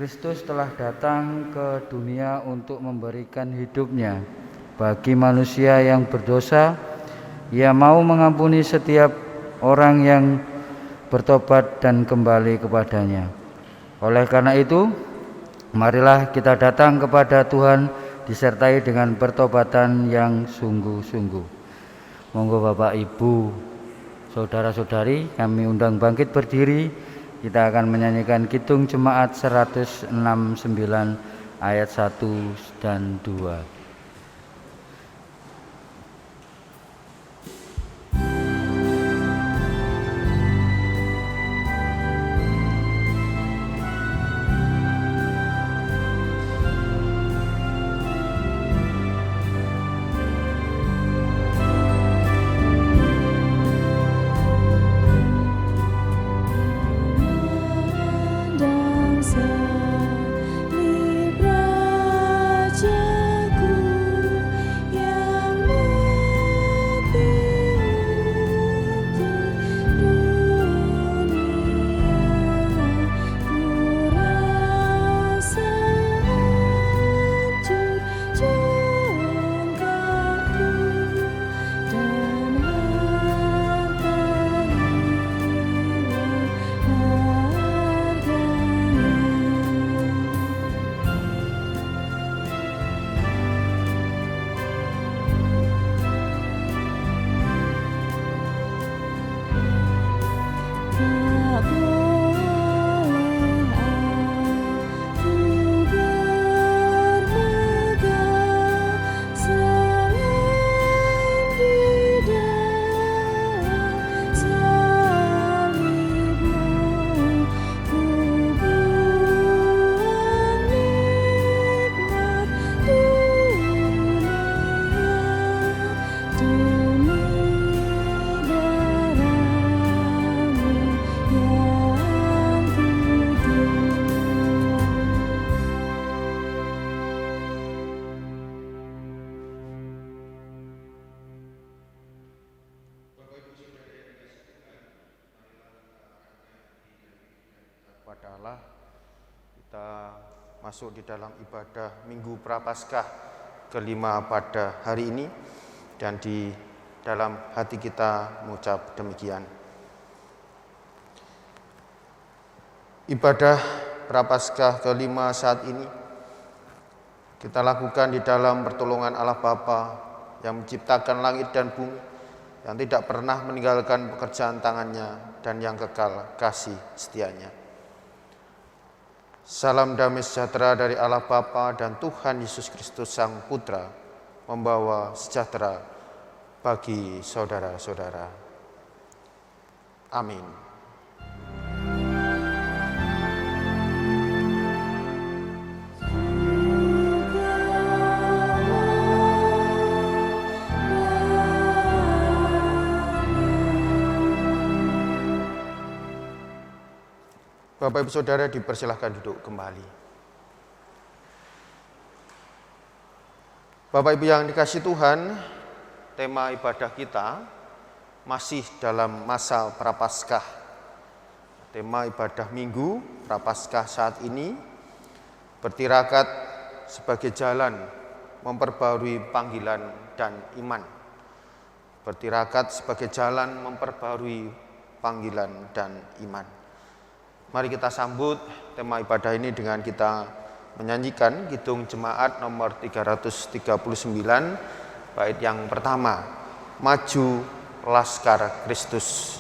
Kristus telah datang ke dunia untuk memberikan hidupnya bagi manusia yang berdosa. Ia mau mengampuni setiap orang yang bertobat dan kembali kepadanya. Oleh karena itu, marilah kita datang kepada Tuhan disertai dengan pertobatan yang sungguh-sungguh. Monggo Bapak Ibu, saudara-saudari, kami undang bangkit berdiri. Kita akan menyanyikan Kidung Jemaat 169 ayat 1 dan 2. Kepada Allah, kita masuk di dalam ibadah Minggu Prapaskah kelima pada hari ini, dan di dalam hati kita mengucap demikian. Ibadah Prapaskah kelima saat ini kita lakukan di dalam pertolongan Allah Bapa yang menciptakan langit dan bumi, yang tidak pernah meninggalkan pekerjaan tangannya dan yang kekal kasih setianya. Salam damai sejahtera dari Allah Bapa dan Tuhan Yesus Kristus Sang Putra membawa sejahtera bagi saudara-saudara. Amin. Bapak Ibu Saudara dipersilahkan duduk kembali. Bapak Ibu yang dikasihi Tuhan, tema ibadah kita masih dalam masa Prapaskah. Tema ibadah Minggu Prapaskah saat ini bertirakat sebagai jalan memperbarui panggilan dan iman. Bertirakat sebagai jalan memperbarui panggilan dan iman. Mari kita sambut tema ibadah ini dengan kita menyanyikan Kidung Jemaat nomor 339, bait yang pertama, Maju Laskar Kristus.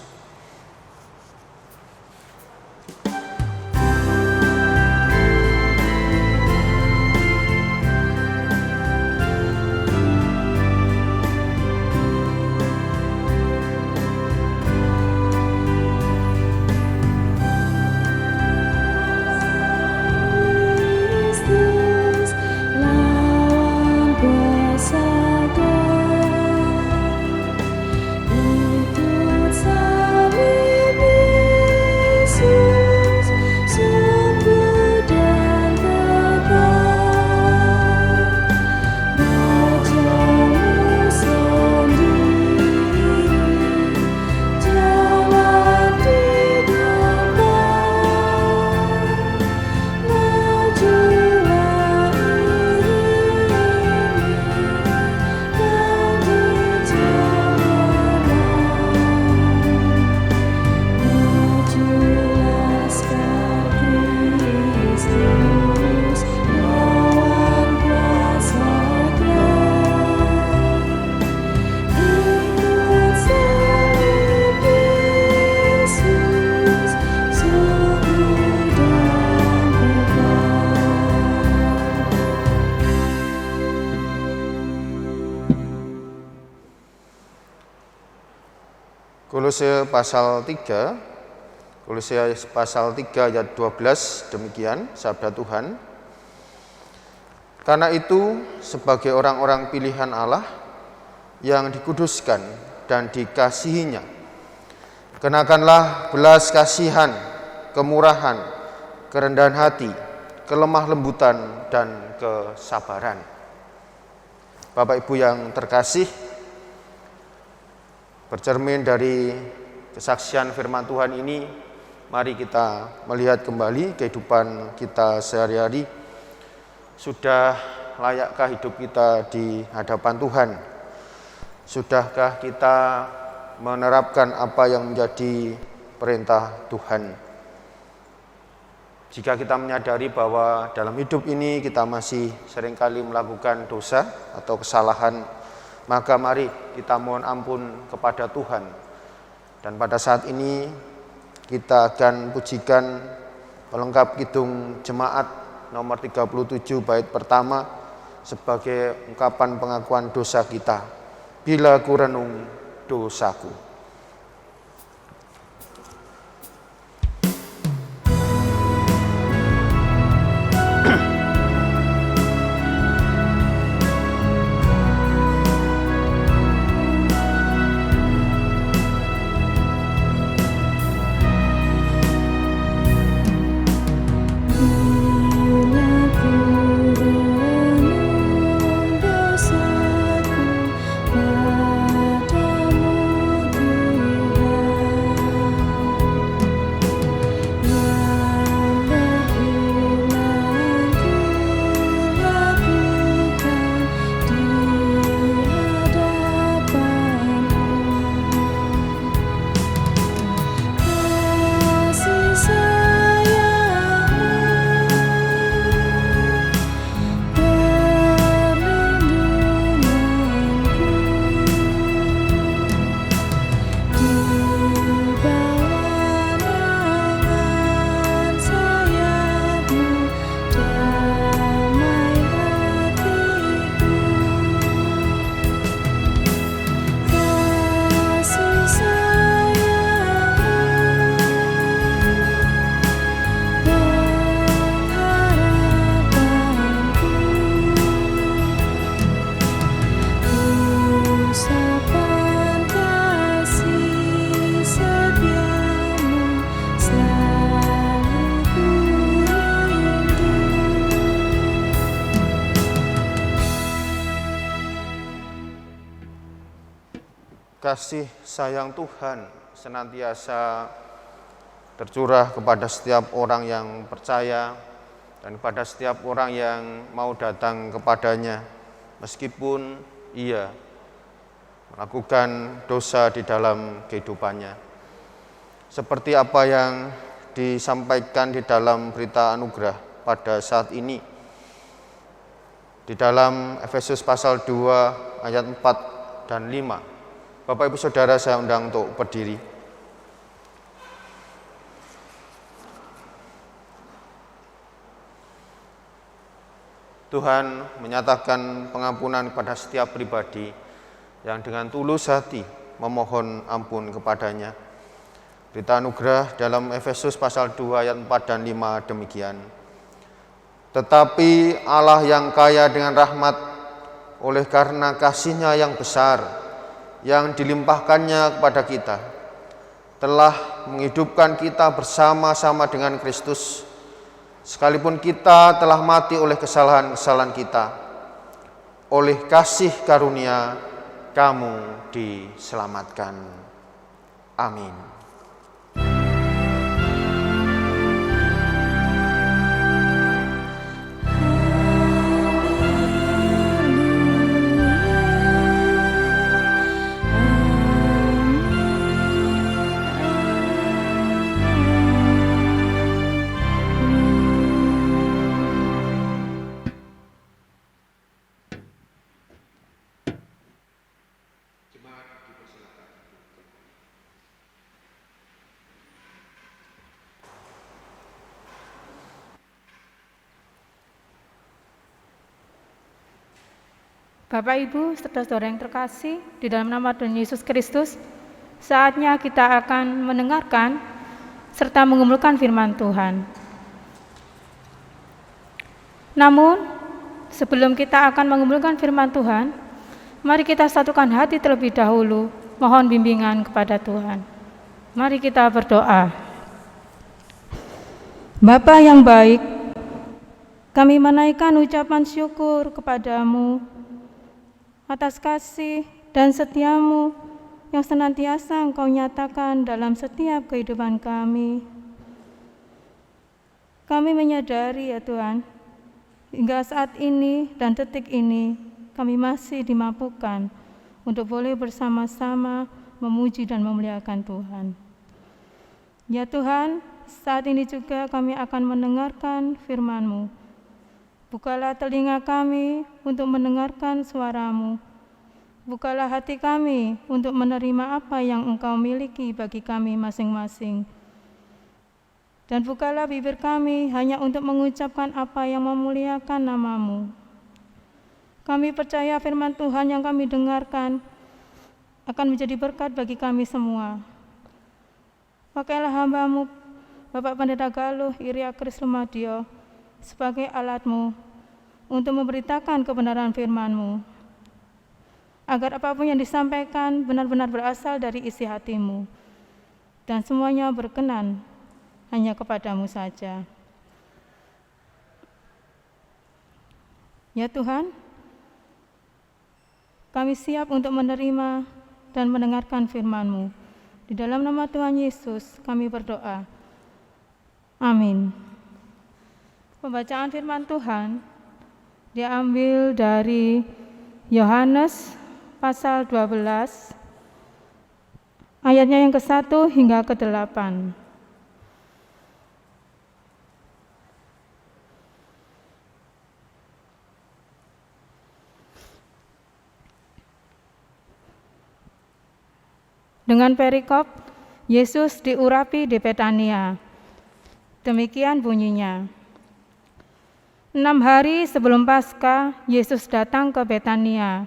Itu Kolose pasal 3, Kolose pasal 3 ayat 12, demikian sabda Tuhan. Karena itu, sebagai orang-orang pilihan Allah yang dikuduskan dan dikasihinya, kenakanlah belas kasihan, kemurahan, kerendahan hati, kelemah lembutan, dan kesabaran. Bapak Ibu yang terkasih, bercermin dari kesaksian firman Tuhan ini, mari kita melihat kembali kehidupan kita sehari-hari. Sudah layakkah hidup kita di hadapan Tuhan? Sudahkah kita menerapkan apa yang menjadi perintah Tuhan? Jika kita menyadari bahwa dalam hidup ini kita masih seringkali melakukan dosa atau kesalahan, maka mari kita mohon ampun kepada Tuhan. Dan pada saat ini kita akan pujikan pelengkap kidung jemaat nomor 37 bait pertama sebagai ungkapan pengakuan dosa kita. Bila ku renung dosaku. Kasih sayang Tuhan senantiasa tercurah kepada setiap orang yang percaya dan kepada setiap orang yang mau datang kepadanya, meskipun ia melakukan dosa di dalam kehidupannya. Seperti apa yang disampaikan di dalam berita anugerah pada saat ini, di dalam Efesus pasal 2 ayat 4 dan 5. Bapak Ibu Saudara, saya undang untuk berdiri. Tuhan menyatakan pengampunan kepada setiap pribadi yang dengan tulus hati memohon ampun kepadanya. Berita anugerah dalam Efesus pasal 2 ayat 4 dan 5 demikian. Tetapi Allah yang kaya dengan rahmat, oleh karena kasih-Nya yang besar, yang dilimpahkannya kepada kita, telah menghidupkan kita bersama-sama dengan Kristus, sekalipun kita telah mati oleh kesalahan-kesalahan kita. Oleh kasih karunia, kamu diselamatkan. Amin. Bapak, Ibu, saudara-saudara yang terkasih, di dalam nama Tuhan Yesus Kristus, saatnya kita akan mendengarkan serta mengumpulkan firman Tuhan. Namun, sebelum kita akan mengumpulkan firman Tuhan, mari kita satukan hati terlebih dahulu, mohon bimbingan kepada Tuhan. Mari kita berdoa. Bapa yang baik, kami menaikkan ucapan syukur kepadamu atas kasih dan setiamu yang senantiasa Engkau nyatakan dalam setiap kehidupan kami. Kami menyadari ya Tuhan, hingga saat ini dan detik ini kami masih dimampukan untuk boleh bersama-sama memuji dan memuliakan Tuhan. Ya Tuhan, saat ini juga kami akan mendengarkan firman-Mu. Bukalah telinga kami untuk mendengarkan suara-Mu. Bukalah hati kami untuk menerima apa yang Engkau miliki bagi kami masing-masing. Dan bukalah bibir kami hanya untuk mengucapkan apa yang memuliakan nama-Mu. Kami percaya firman Tuhan yang kami dengarkan akan menjadi berkat bagi kami semua. Pakailah hamba-Mu, Bapak Pendeta Galuh Iria Kris Lumadio, sebagai alat-Mu untuk memberitakan kebenaran firman-Mu. Agar apapun yang disampaikan benar-benar berasal dari isi hati-Mu, dan semuanya berkenan hanya kepada-Mu saja. Ya Tuhan, kami siap untuk menerima dan mendengarkan firman-Mu. Di dalam nama Tuhan Yesus kami berdoa. Amin. Pembacaan firman Tuhan diambil dari Yohanes pasal 12, ayatnya yang ke-1 hingga ke-8. Dengan perikop, Yesus diurapi di Betania. Demikian bunyinya. 6 hari sebelum Paskah, Yesus datang ke Betania,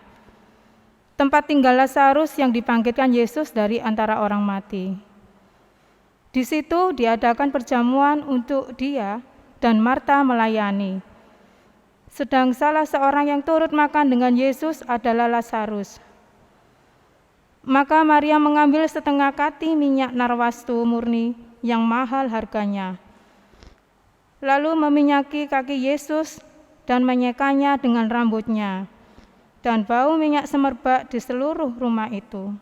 tempat tinggal Lazarus yang dibangkitkan Yesus dari antara orang mati. Di situ diadakan perjamuan untuk dia dan Marta melayani. Sedang salah seorang yang turut makan dengan Yesus adalah Lazarus. Maka Maria mengambil setengah kati minyak narwastu murni yang mahal harganya, lalu meminyaki kaki Yesus dan menyekanya dengan rambutnya, dan bau minyak semerbak di seluruh rumah itu.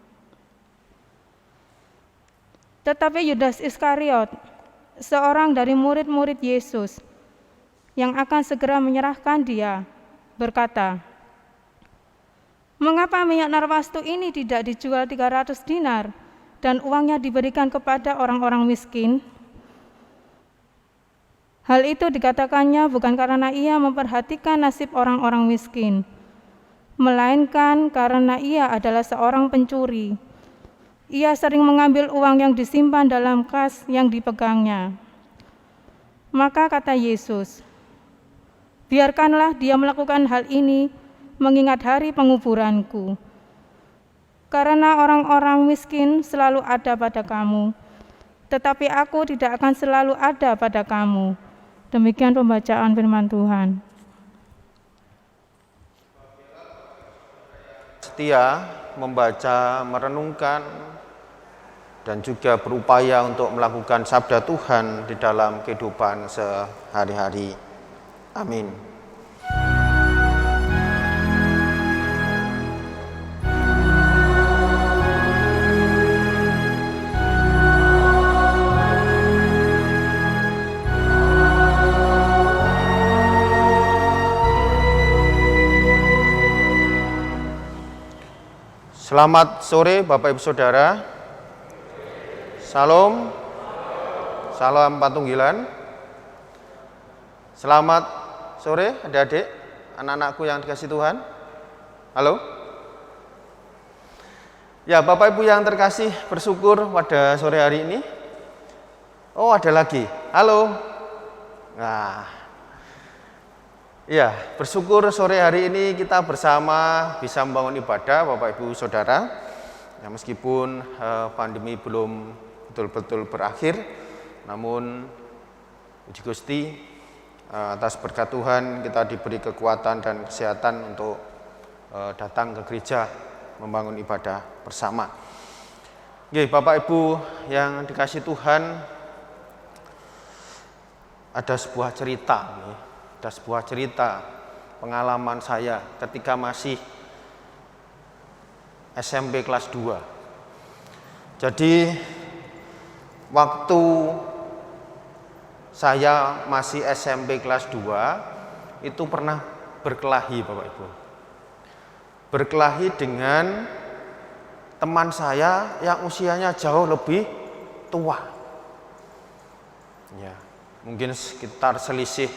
Tetapi Yudas Iskariot, seorang dari murid-murid Yesus yang akan segera menyerahkan dia, berkata, "Mengapa minyak narwastu ini tidak dijual 300 dinar dan uangnya diberikan kepada orang-orang miskin?" Hal itu dikatakannya bukan karena ia memperhatikan nasib orang-orang miskin, melainkan karena ia adalah seorang pencuri. Ia sering mengambil uang yang disimpan dalam kas yang dipegangnya. Maka kata Yesus, "Biarkanlah dia melakukan hal ini mengingat hari penguburanku. Karena orang-orang miskin selalu ada pada kamu, tetapi aku tidak akan selalu ada pada kamu." Demikian pembacaan firman Tuhan. Setia membaca, merenungkan, dan juga berupaya untuk melakukan sabda Tuhan di dalam kehidupan sehari-hari. Amin. Selamat sore Bapak Ibu Saudara. Salam. Salam Patunggilan. Selamat sore adik-adik, anak-anakku yang dikasihi Tuhan. Halo. Ya, Bapak Ibu yang terkasih, bersyukur pada sore hari ini. Oh, ada lagi. Halo. Nah, ya, bersyukur sore hari ini kita bersama bisa membangun ibadah Bapak Ibu Saudara. Ya, meskipun pandemi belum betul-betul berakhir, namun puji Gusti, atas berkat Tuhan kita diberi kekuatan dan kesehatan untuk datang ke gereja membangun ibadah bersama. Oke, Bapak Ibu yang dikasih Tuhan, ada sebuah cerita pengalaman saya ketika masih SMP kelas 2. Jadi waktu saya masih SMP kelas 2 itu pernah berkelahi, Bapak Ibu. Berkelahi dengan teman saya yang usianya jauh lebih tua. Ya, mungkin sekitar selisih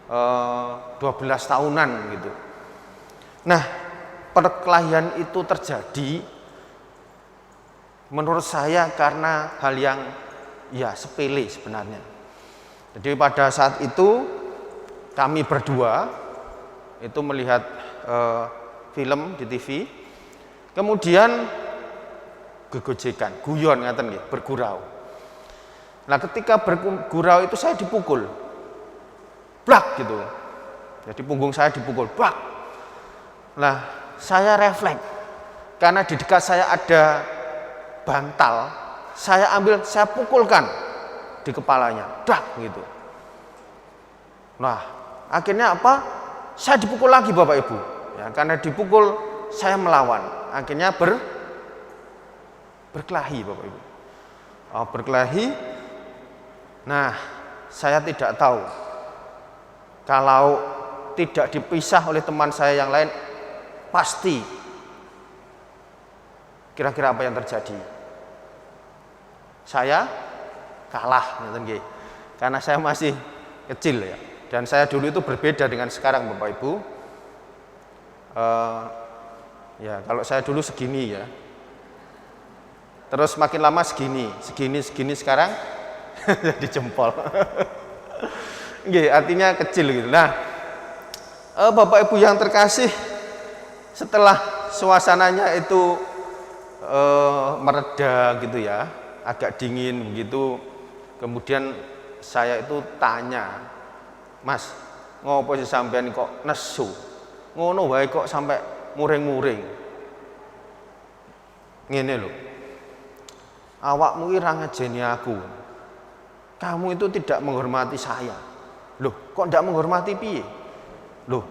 12 tahunan gitu. Nah, perkelahian itu terjadi menurut saya karena hal yang ya sepele sebenarnya. Jadi pada saat itu kami berdua itu melihat film di TV, kemudian gegojekan, guyon ngaten nggih, bergurau. Nah, ketika bergurau itu saya dipukul. Blak gitu. Jadi punggung saya dipukul, blak. Nah, saya refleks karena di dekat saya ada bantal, saya ambil, saya pukulkan di kepalanya, dak gitu. Nah, akhirnya apa? Saya dipukul lagi, Bapak Ibu. Ya, karena dipukul saya melawan. Akhirnya berkelahi, Bapak Ibu. Berkelahi. Nah, saya tidak tahu kalau tidak dipisah oleh teman saya yang lain, pasti kira-kira apa yang terjadi? Saya kalah, karena saya masih kecil ya. Dan saya dulu itu berbeda dengan sekarang, Bapak Ibu. Ya, kalau saya dulu segini ya, terus makin lama segini sekarang jadi jempol. Artinya kecil gitu. Nah, Bapak Ibu yang terkasih, setelah suasananya itu mereda gitu ya, agak dingin begitu, kemudian saya itu tanya, Mas, ngopo sih sampean kok nesu? Ngono wae kok sampai muring-muring. Ngene lho. Awakmu ira ngejeni aku. Kamu itu tidak menghormati saya. Loh, kok tidak menghormati piye? Loh,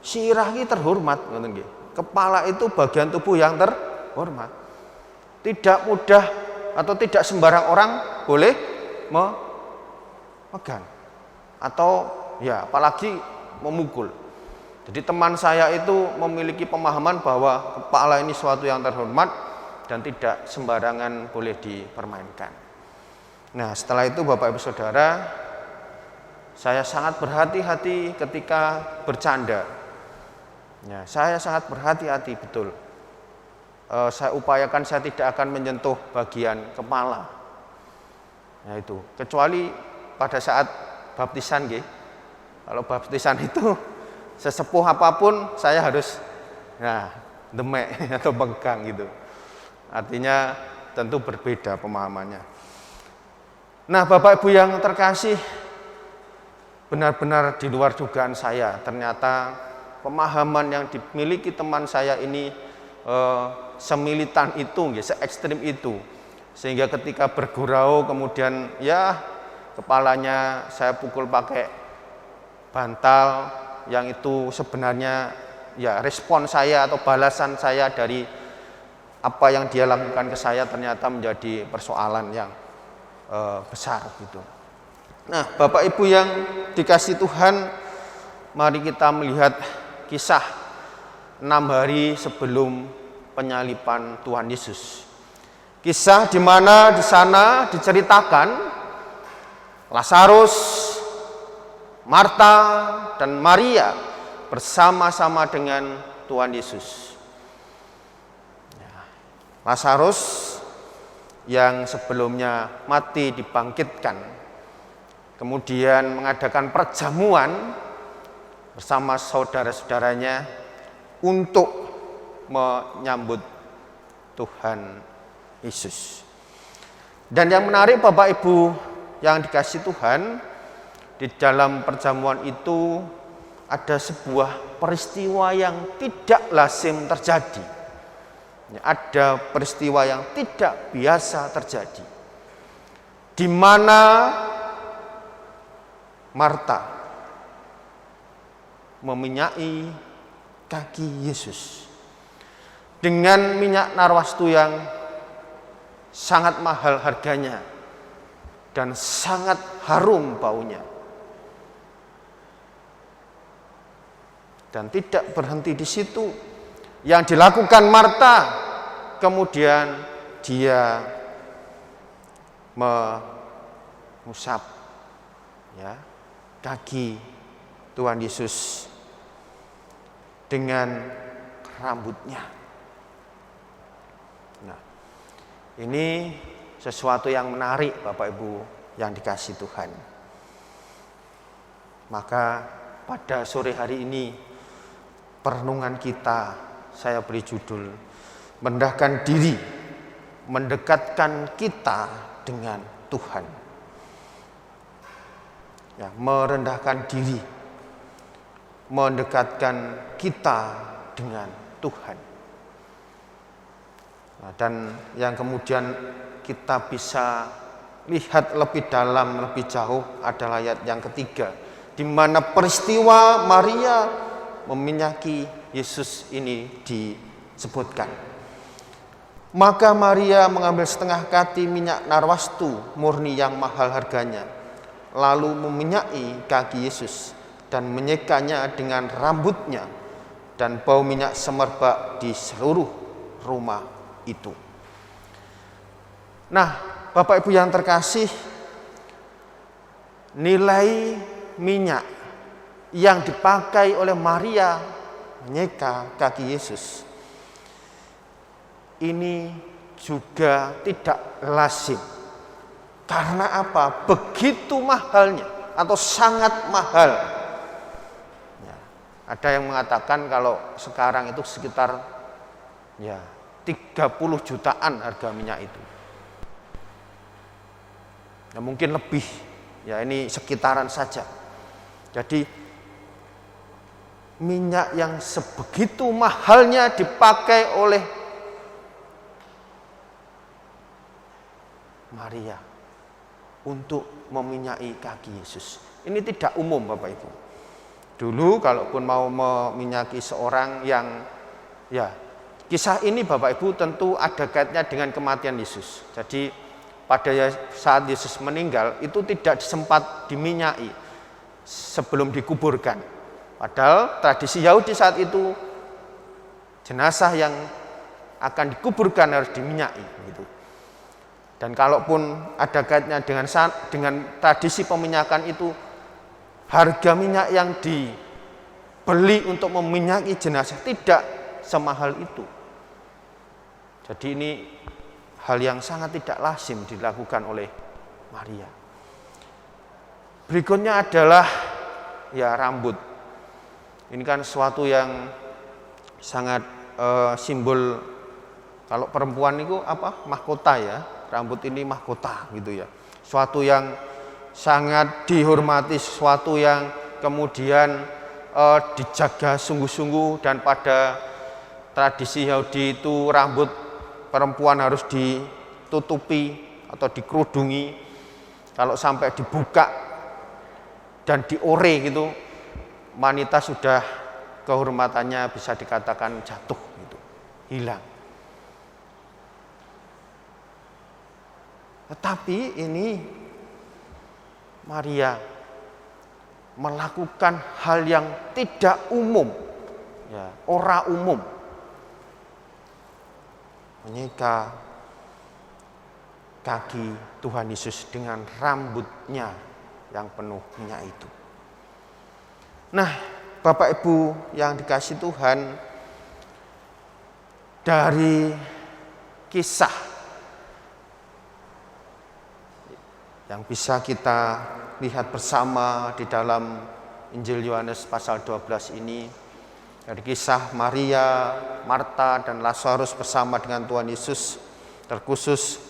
sirah iki terhormat, ngoten nggih. Kepala itu bagian tubuh yang terhormat. Tidak mudah atau tidak sembarang orang boleh memegang atau ya apalagi memukul. Jadi teman saya itu memiliki pemahaman bahwa kepala ini suatu yang terhormat dan tidak sembarangan boleh dipermainkan. Nah, setelah itu Bapak Ibu Saudara, saya sangat berhati-hati ketika bercanda. Ya, saya sangat berhati-hati betul. Saya upayakan saya tidak akan menyentuh bagian kepala. Ya itu, kecuali pada saat baptisan nggih. Kalau baptisan itu sesepuh apapun saya harus demek atau pegang gitu. Artinya tentu berbeda pemahamannya. Nah, Bapak Ibu yang terkasih, benar-benar di luar dugaan saya. Ternyata pemahaman yang dimiliki teman saya ini semilitan itu, se-ekstrim itu, sehingga ketika bergurau kemudian ya kepalanya saya pukul pakai bantal, yang itu sebenarnya ya respon saya atau balasan saya dari apa yang dia lakukan ke saya ternyata menjadi persoalan yang besar gitu. Nah, Bapak Ibu yang dikasih Tuhan, mari kita melihat kisah 6 hari sebelum penyaliban Tuhan Yesus. Kisah di mana di sana diceritakan Lazarus, Marta, dan Maria bersama-sama dengan Tuhan Yesus. Lazarus yang sebelumnya mati dibangkitkan, kemudian mengadakan perjamuan bersama saudara-saudaranya untuk menyambut Tuhan Yesus. Dan yang menarik Bapak Ibu yang dikasihi Tuhan, di dalam perjamuan itu ada sebuah peristiwa yang tidak lazim terjadi. Ada peristiwa yang tidak biasa terjadi, di mana Marta meminyaki kaki Yesus dengan minyak narwastu yang sangat mahal harganya dan sangat harum baunya. Dan tidak berhenti di situ. Yang dilakukan Marta, kemudian dia mengusap kaki Tuhan Yesus dengan rambutnya. Nah, ini sesuatu yang menarik Bapak Ibu yang dikasihi Tuhan. Maka pada sore hari ini perenungan kita saya beri judul merendahkan diri, mendekatkan kita dengan Tuhan. Ya, merendahkan diri, mendekatkan kita dengan Tuhan. Nah, dan yang kemudian kita bisa lihat lebih dalam, lebih jauh adalah ayat yang ketiga, di mana peristiwa Maria meminyaki Yesus ini disebutkan. Maka Maria mengambil setengah kati minyak narwastu murni yang mahal harganya, lalu meminyaki kaki Yesus dan menyekanya dengan rambutnya, dan bau minyak semerbak di seluruh rumah itu. Nah, Bapak Ibu yang terkasih, nilai minyak yang dipakai oleh Maria menyeka kaki Yesus ini juga tidak lazim. Karena apa? Begitu mahalnya atau sangat mahal. Ya, ada yang mengatakan kalau sekarang itu sekitar 30 jutaan harga minyak itu. Ya, mungkin lebih. Ya, ini sekitaran saja. Jadi minyak yang sebegitu mahalnya dipakai oleh Maria untuk meminyaki kaki Yesus. Ini tidak umum Bapak Ibu. Dulu kalaupun mau meminyaki seorang yang kisah ini Bapak Ibu tentu ada kaitnya dengan kematian Yesus. Jadi pada saat Yesus meninggal itu tidak sempat diminyaki sebelum dikuburkan. Padahal tradisi Yahudi saat itu jenazah yang akan dikuburkan harus diminyaki gitu. Dan kalaupun ada kaitnya dengan tradisi peminyakan itu, harga minyak yang dibeli untuk meminyaki jenazah tidak semahal itu. Jadi ini hal yang sangat tidak lazim dilakukan oleh Maria. Berikutnya adalah rambut. Ini kan sesuatu yang sangat simbol, kalau perempuan itu mahkota ya, rambut ini mahkota gitu ya. Suatu yang sangat dihormati, sesuatu yang kemudian dijaga sungguh-sungguh, dan pada tradisi Yahudi itu rambut perempuan harus ditutupi atau dikerudungi. Kalau sampai dibuka dan diore gitu, wanita sudah kehormatannya bisa dikatakan jatuh gitu, hilang. Tetapi ini Maria melakukan hal yang tidak umum, ora umum, menyeka kaki Tuhan Yesus dengan rambutnya yang penuh minyak itu. Nah, Bapak Ibu yang dikasihi Tuhan, dari kisah yang bisa kita lihat bersama di dalam Injil Yohanes pasal 12 ini, Dari kisah Maria, Marta, dan Lazarus bersama dengan Tuhan Yesus, terkhusus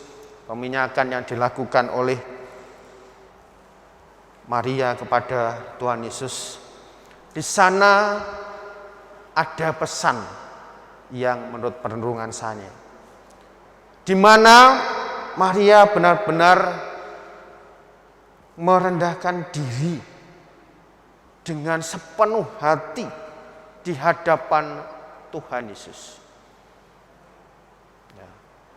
peminyakan yang dilakukan oleh Maria kepada Tuhan Yesus. Di sana ada pesan yang menurut perenungan saya, di mana Maria benar-benar merendahkan diri dengan sepenuh hati di hadapan Tuhan Yesus. Ya,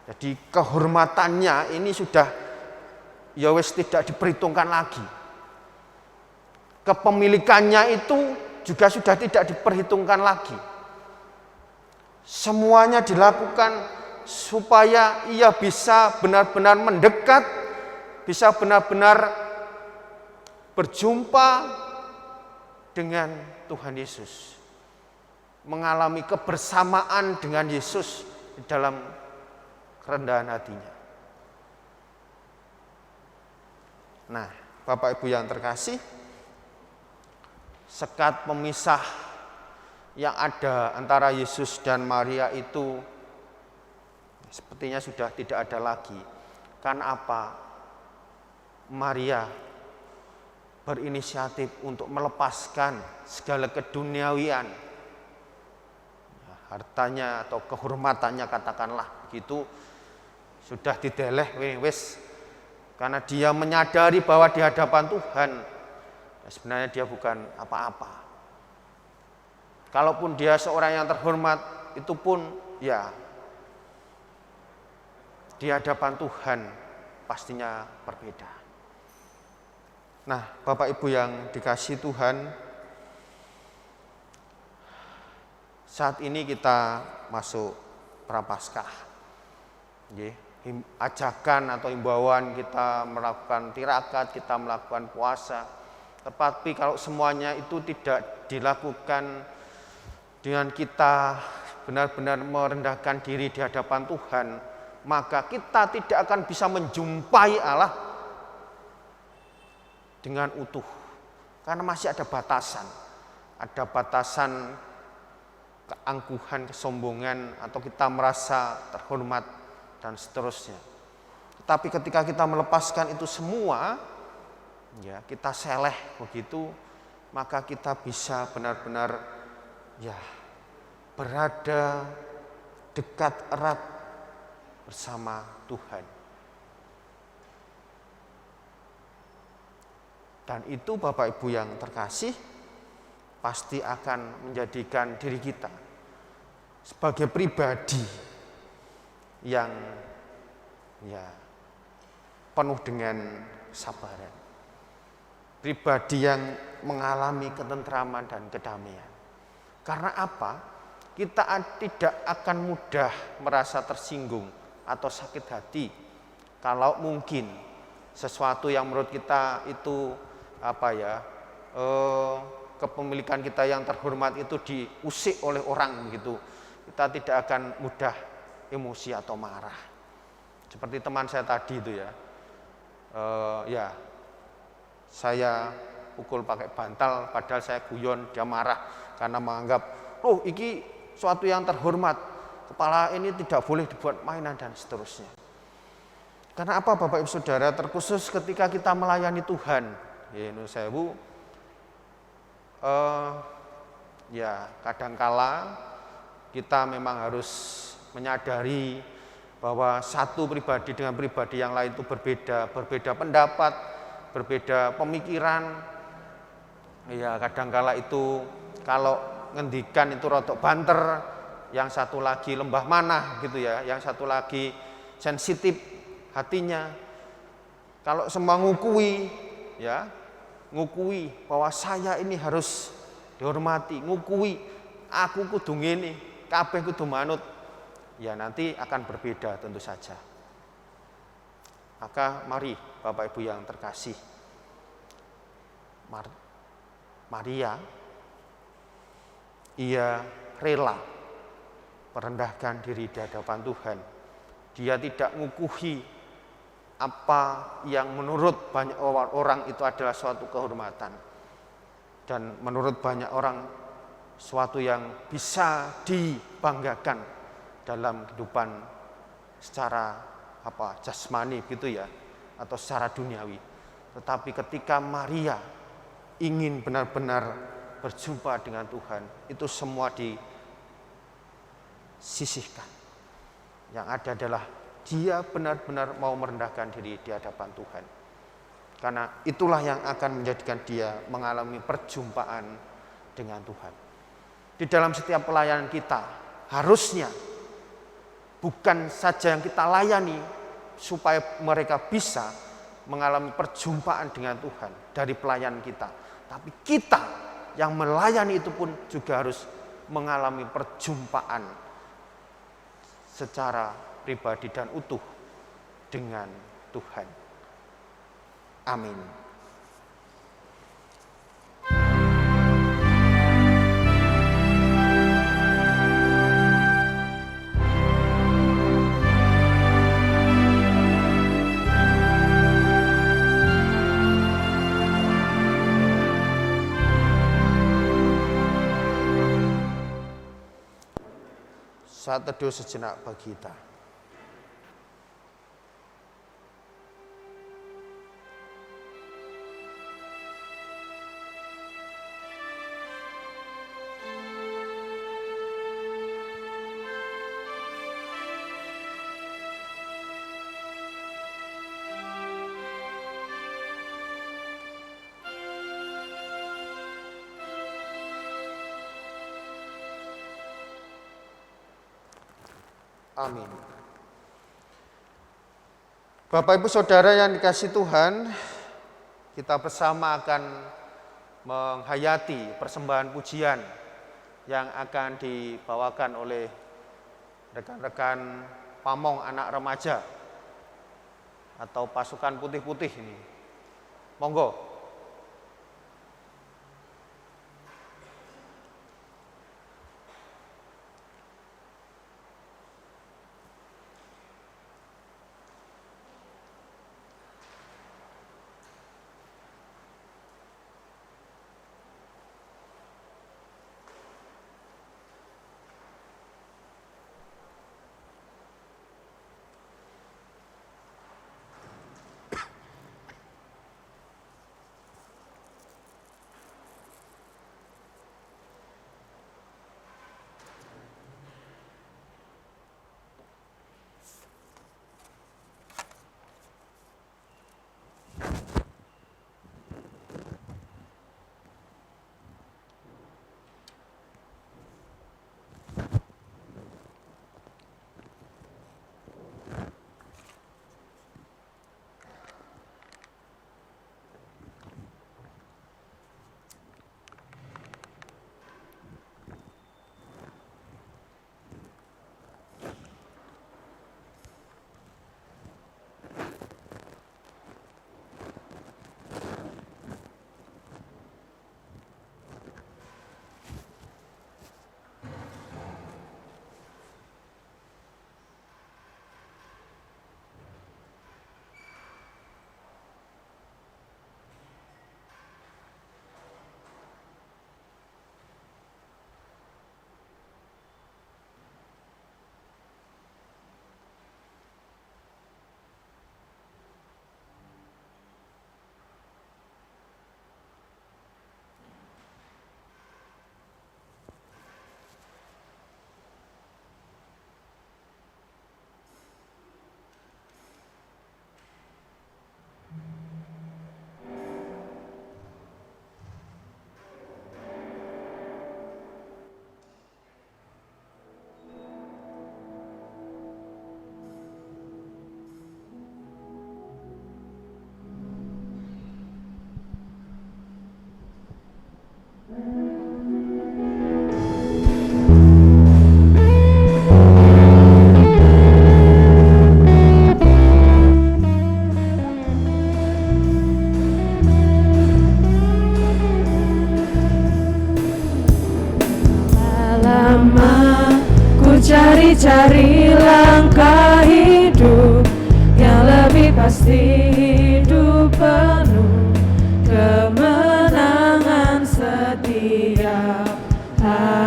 jadi kehormatannya ini sudah ya wis tidak diperhitungkan lagi. Kepemilikannya itu juga sudah tidak diperhitungkan lagi. Semuanya dilakukan supaya ia bisa benar-benar mendekat, bisa benar-benar berjumpa dengan Tuhan Yesus, mengalami kebersamaan dengan Yesus di dalam kerendahan hatinya. Nah, Bapak Ibu yang terkasih, sekat pemisah yang ada antara Yesus dan Maria itu sepertinya sudah tidak ada lagi. Karena apa? Maria berinisiatif untuk melepaskan segala keduniawian, hartanya atau kehormatannya, katakanlah begitu, sudah dideleh wes, karena dia menyadari bahwa di hadapan Tuhan sebenarnya dia bukan apa-apa. Kalaupun dia seorang yang terhormat, itu pun ya di hadapan Tuhan pastinya berbeda. Nah, Bapak Ibu yang dikasihi Tuhan, saat ini kita masuk Prapaskah. Ajakan atau himbauan kita melakukan tirakat, kita melakukan puasa. Tetapi kalau semuanya itu tidak dilakukan dengan kita benar-benar merendahkan diri di hadapan Tuhan, maka kita tidak akan bisa menjumpai Allah dengan utuh. Karena masih ada batasan keangkuhan, kesombongan, atau kita merasa terhormat dan seterusnya. Tetapi ketika kita melepaskan itu semua, ya kita seleh begitu, maka kita bisa benar-benar ya berada dekat erat bersama Tuhan. Dan itu Bapak Ibu yang terkasih pasti akan menjadikan diri kita sebagai pribadi yang ya penuh dengan kesabaran. Pribadi yang mengalami ketentraman dan kedamaian. Karena apa? Kita tidak akan mudah merasa tersinggung atau sakit hati kalau mungkin sesuatu yang menurut kita itu kepemilikan kita yang terhormat itu diusik oleh orang begitu. Kita tidak akan mudah emosi atau marah. Seperti teman saya tadi itu ya, saya pukul pakai bantal padahal saya guyon, dia marah karena menganggap iki suatu yang terhormat, kepala ini tidak boleh dibuat mainan dan seterusnya. Karena apa Bapak Ibu Saudara, terkhusus ketika kita melayani Tuhan, kadangkala kita memang harus menyadari bahwa satu pribadi dengan pribadi yang lain itu berbeda pendapat, berbeda pemikiran. Ya, kadangkala itu kalau ngendikan itu rotok banter, yang satu lagi lembah manah gitu ya, yang satu lagi sensitif hatinya. Kalau semua ngukui bahwa saya ini harus dihormati, ngukui aku kudu ngene, kabeh kudu manut, ya nanti akan berbeda tentu saja. Maka mari Bapak Ibu yang terkasih, Maria ia rela merendahkan diri di hadapan Tuhan. Dia tidak ngukuhi apa yang menurut banyak orang itu adalah suatu kehormatan. Dan menurut banyak orang suatu yang bisa dibanggakan dalam kehidupan secara jasmani gitu ya, atau secara duniawi. Tetapi ketika Maria ingin benar-benar berjumpa dengan Tuhan, itu semua disisihkan. Yang ada adalah dia benar-benar mau merendahkan diri di hadapan Tuhan. Karena itulah yang akan menjadikan dia mengalami perjumpaan dengan Tuhan. Di dalam setiap pelayanan kita, harusnya bukan saja yang kita layani supaya mereka bisa mengalami perjumpaan dengan Tuhan dari pelayanan kita, tapi kita yang melayani itu pun juga harus mengalami perjumpaan secara pribadi dan utuh dengan Tuhan. Amin. Saat teduh sejenak bagi kita. Amin. Bapak Ibu Saudara yang dikasihi Tuhan, kita bersama akan menghayati persembahan pujian yang akan dibawakan oleh rekan-rekan pamong anak remaja atau pasukan putih-putih ini. Monggo. Cari langkah hidup yang lebih pasti, hidup penuh kemenangan setiap hari.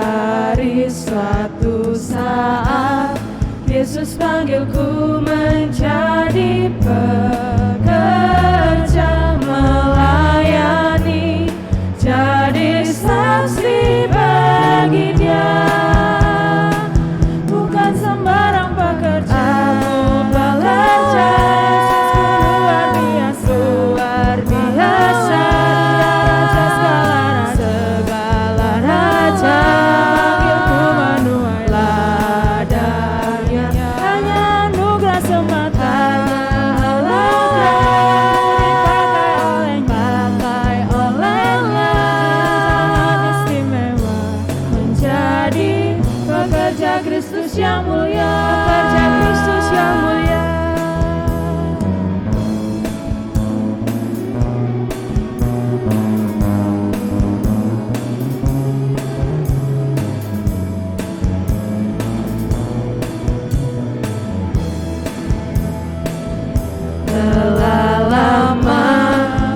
Yesus panggilku menjadi pekerja melayani, jadi saksi bagi Dia. Bukan sembarang pekerja, aku belajar luar biasa, segala raja panggilku menuai ladangnya. Hanya anugerah semata, dipakai olehnya, istimewa menjadi pekerja Kristus yang mulia, pekerja Kristus yang mulia. Telah lama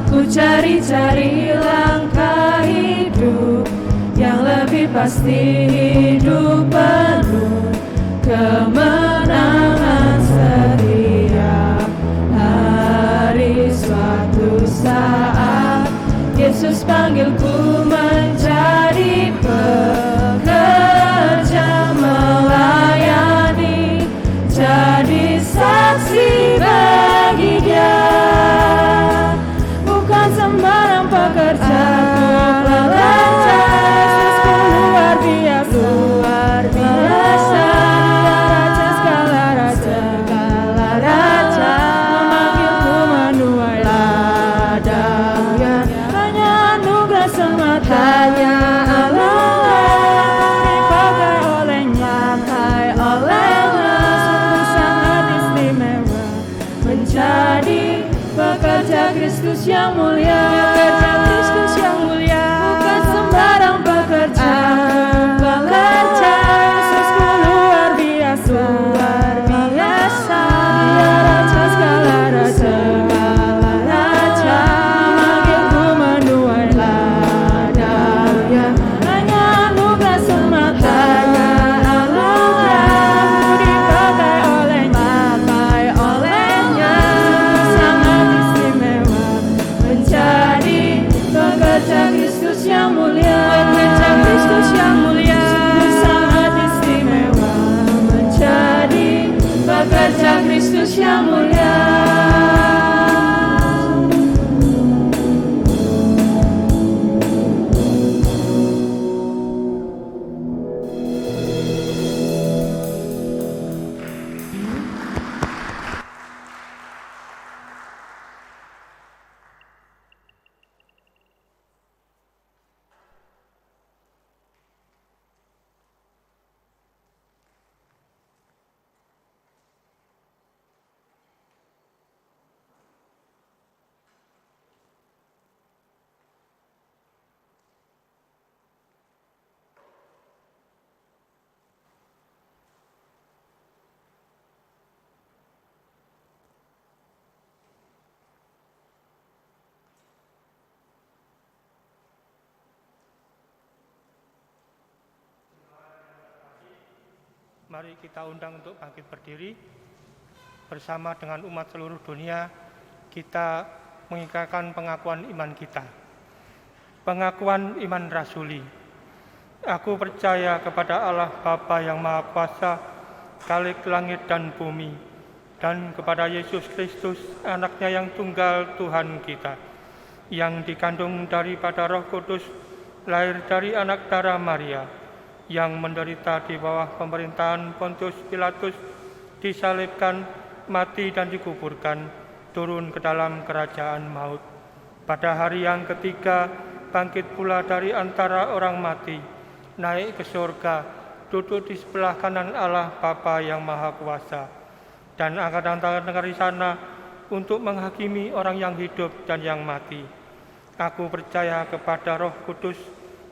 ku cari-cari langkah hidup yang lebih pasti, hidup penuh kemenangan setiap hari. Suatu saat Yesus panggilku menjadi pekerja melayani, jadi saksi bagi Dia. Bukan sembarang pekerja, aku belajar luar biasa, segala raja memanggilku menuai ladangnya. Hanya anugerah semata, hanya Allah dipakai olehnya, sungguh sangat istimewa menjadi pekerja Kristus yang mulia, pekerja Kristus yang mulia. Bukan sembarang pekerja, pekerja Yesusku luar biasa, Dia raja segala raja, memanggilku menuai ladangnya. Hanya anugerah semata, anugerah dipakai olehnya, sangat istimewa menjadi pekerja Kristus yang mulia, pekerja Kristus yang mulia. Sangat istimewa menjadi pekerja Kristus yang mulia. Mari kita undang untuk bangkit berdiri. Bersama dengan umat seluruh dunia, kita mengikrarkan pengakuan iman kita. Pengakuan iman rasuli. Aku percaya kepada Allah Bapa yang Maha Kuasa, Khalik langit dan bumi, dan kepada Yesus Kristus, anaknya yang tunggal Tuhan kita, yang dikandung daripada Roh Kudus, lahir dari anak darah Maria, yang menderita di bawah pemerintahan Pontius Pilatus, disalibkan, mati dan dikuburkan, turun ke dalam kerajaan maut. Pada hari yang ketiga, bangkit pula dari antara orang mati, naik ke surga, duduk di sebelah kanan Allah Bapa yang Maha Kuasa, dan akan datang dari sana untuk menghakimi orang yang hidup dan yang mati. Aku percaya kepada Roh Kudus,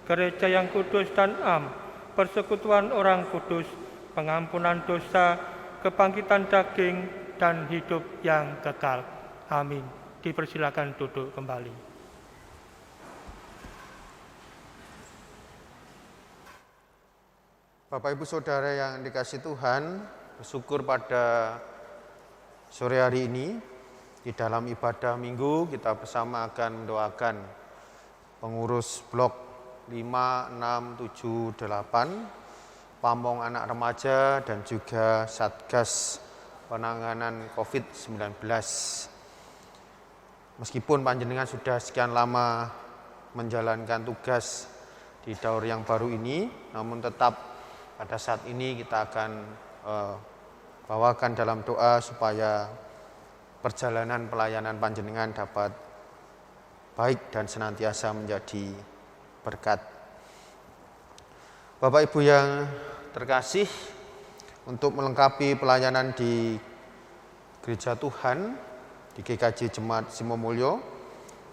gereja yang kudus dan am, persekutuan orang kudus, pengampunan dosa, kebangkitan daging, dan hidup yang kekal. Amin. Dipersilakan duduk kembali. Bapak Ibu Saudara yang dikasihi Tuhan, bersyukur pada sore hari ini di dalam ibadah minggu kita bersama akan mendoakan pengurus blok 5, 6, 7, 8, Pamong anak remaja dan juga Satgas penanganan COVID-19. Meskipun panjenengan sudah sekian lama menjalankan tugas di daur yang baru ini, namun tetap pada saat ini kita akan bawakan dalam doa supaya perjalanan pelayanan panjenengan dapat baik dan senantiasa menjadi berkat. Bapak Ibu yang terkasih, untuk melengkapi pelayanan di Gereja Tuhan di GKJ Jemaat Simomulyo,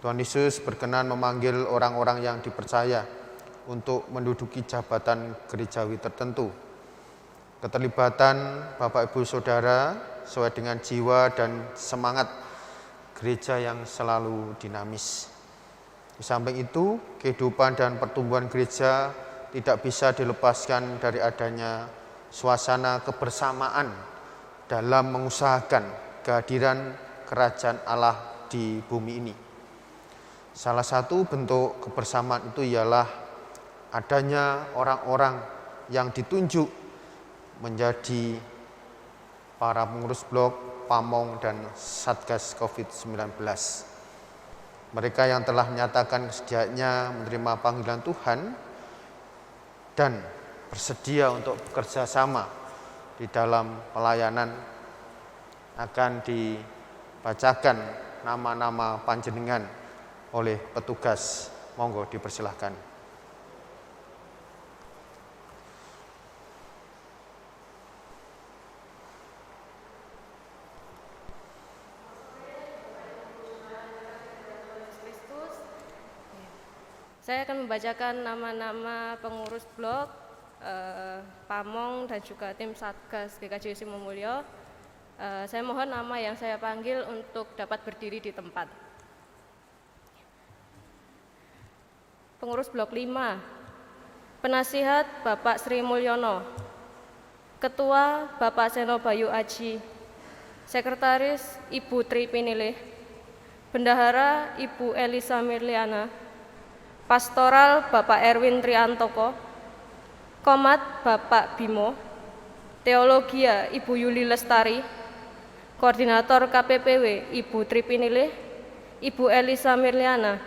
Tuhan Yesus berkenan memanggil orang-orang yang dipercaya untuk menduduki jabatan gerejawi tertentu. Keterlibatan Bapak Ibu Saudara sesuai dengan jiwa dan semangat gereja yang selalu dinamis. Di samping itu, kehidupan dan pertumbuhan gereja tidak bisa dilepaskan dari adanya suasana kebersamaan dalam mengusahakan kehadiran kerajaan Allah di bumi ini. Salah satu bentuk kebersamaan itu ialah adanya orang-orang yang ditunjuk menjadi para pengurus blok, Pamong, dan Satgas COVID-19. Mereka yang telah menyatakan kesediaannya menerima panggilan Tuhan dan bersedia untuk bekerja sama di dalam pelayanan, akan dibacakan nama-nama panjenengan oleh petugas. Monggo dipersilahkan. Saya akan membacakan nama-nama pengurus blok, Pamong dan juga tim Satgas GKJ Simomulyo. Saya mohon nama yang saya panggil untuk dapat berdiri di tempat. Pengurus blok 5, Penasihat Bapak Sri Mulyono, Ketua Bapak Seno Bayu Aji, Sekretaris Ibu Tri Pinilih, Bendahara Ibu Elisa Mirliana, Pastoral Bapak Erwin Triantoko, Komat Bapak Bimo, Teologia Ibu Yuli Lestari, Koordinator KPPW Ibu Tri Pinilih, Ibu Elisa Mirliana,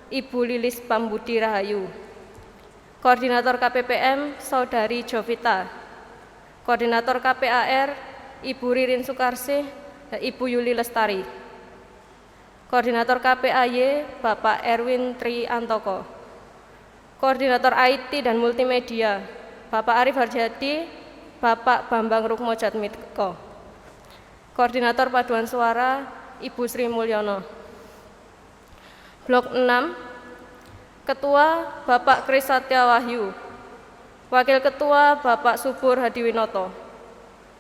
Ibu Lilis Pambudi Rahayu, Koordinator KPPM Saudari Jovita, Koordinator KPAR Ibu Ririn Sukarsih dan Ibu Yuli Lestari, Koordinator KPAY Bapak Erwin Triantoko, Koordinator IT dan Multimedia Bapak Arif Harjadi, Bapak Bambang Rukmojatmiko, Koordinator Paduan Suara Ibu Sri Mulyono. Blok 6, Ketua Bapak Kris Satya Wahyu, Wakil Ketua Bapak Subur Hadiwinoto,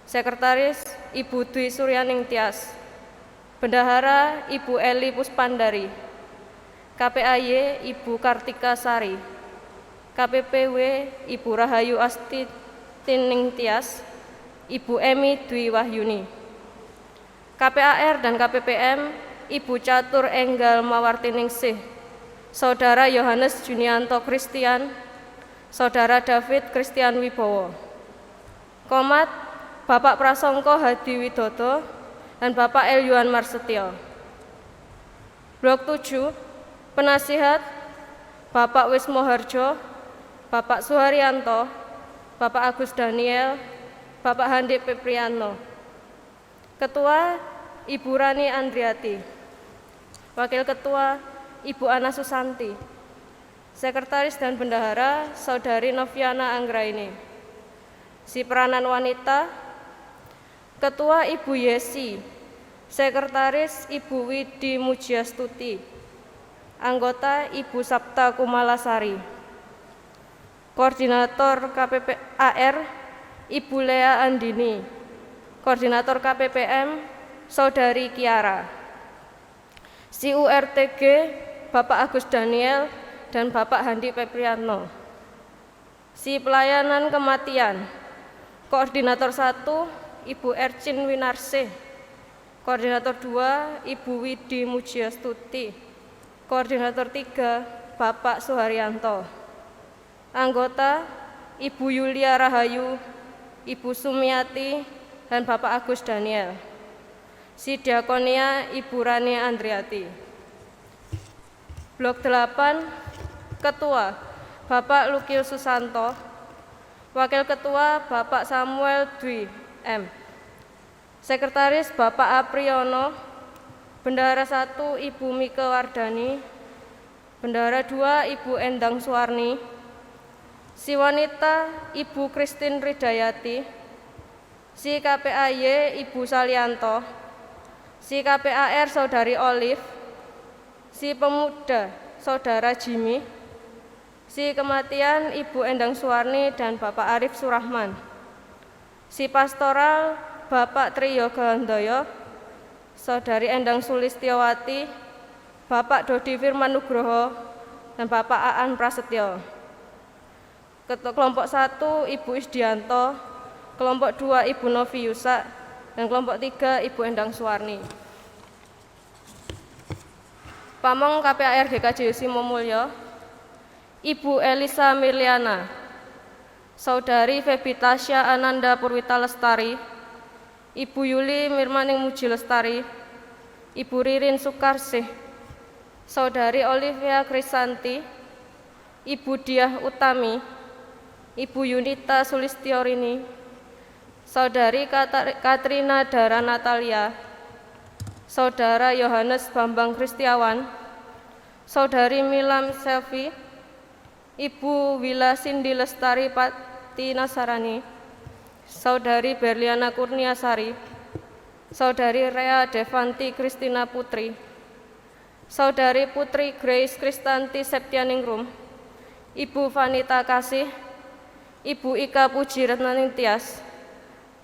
Sekretaris Ibu Dwi Suryaning Tias, Bendahara Ibu Eli Puspandari, KPAY Ibu Kartika Sari, KPPW Ibu Rahayu Asti Tining Tias, Ibu Emi Dwi Wahyuni, KPAR dan KPPM Ibu Catur Enggal Mawartiningsih, Saudara Yohanes Junianto Christian, Saudara David Christian Wibowo, Komat Bapak Prasongko Hadi Widodo dan Bapak Elyuan Marsetio. Blok 7, Penasihat Bapak Wismo Harjo, Bapak Suharyanto, Bapak Agus Daniel, Bapak Handi Pepriano. Ketua Ibu Rani Andriati, Wakil Ketua Ibu Ana Susanti, Sekretaris dan Bendahara Saudari Noviana Anggraini. Si Peranan Wanita, Ketua Ibu Yesi, Sekretaris Ibu Widi Mujiastuti, Anggota Ibu Sabta Kumalasari, Koordinator KPPAR Ibu Lea Andini, Koordinator KPPM Saudari Kiara, CURTG Bapak Agus Daniel dan Bapak Handi Pepriano. Si Pelayanan Kematian, Koordinator 1 Ibu Ercin Winarsih. Koordinator 2, Ibu Widi Mujiastuti. Koordinator 3, Bapak Suharyanto. Anggota, Ibu Yulia Rahayu, Ibu Sumiati, dan Bapak Agus Daniel. Sidiakonia, Ibu Rani Andriati. Blok 8, Ketua, Bapak Lukil Susanto. Wakil Ketua, Bapak Samuel Dwi M. Sekretaris, Bapak Apriyono. Bendahara 1, Ibu Mike Wardani. Bendahara 2, Ibu Endang Suwarni. Si wanita, Ibu Christine Ridayati. Si KPAY, Ibu Salianto. Si KPAR, Saudari Olive. Si pemuda, Saudara Jimmy. Si kematian, Ibu Endang Suwarni dan Bapak Arif Surahman. Si pastoral, Bapak Triyo Gahandoyo, Saudari Endang Sulistiawati, Bapak Dodi Firman Nugroho, dan Bapak Aan Prasetyo. Kelompok 1, Ibu Isdianto. Kelompok 2, Ibu Novi Yusak. Dan kelompok 3, Ibu Endang Suwarni. Pamong KPAR GKJ Simomulyo, Ibu Elisa Mirliana. Saudari Febitasya Ananda Purwita Lestari. Ibu Yuli Mirmaning Muji Lestari. Ibu Ririn Sukarsih. Saudari Olivia Krisanti. Ibu Diah Utami. Ibu Yunita Sulistiorini. Saudari Katrina Dara Natalia. Saudara Yohanes Bambang Kristiawan. Saudari Milam Selvi. Ibu Wila Sindi Lestari Pati Nasarani. Saudari Berliana Kurniasari. Saudari Rea Devanti Kristina Putri. Saudari Putri Grace Kristanti Septianingrum. Ibu Vanita Kasih. Ibu Ika Puji Retnaning Tias.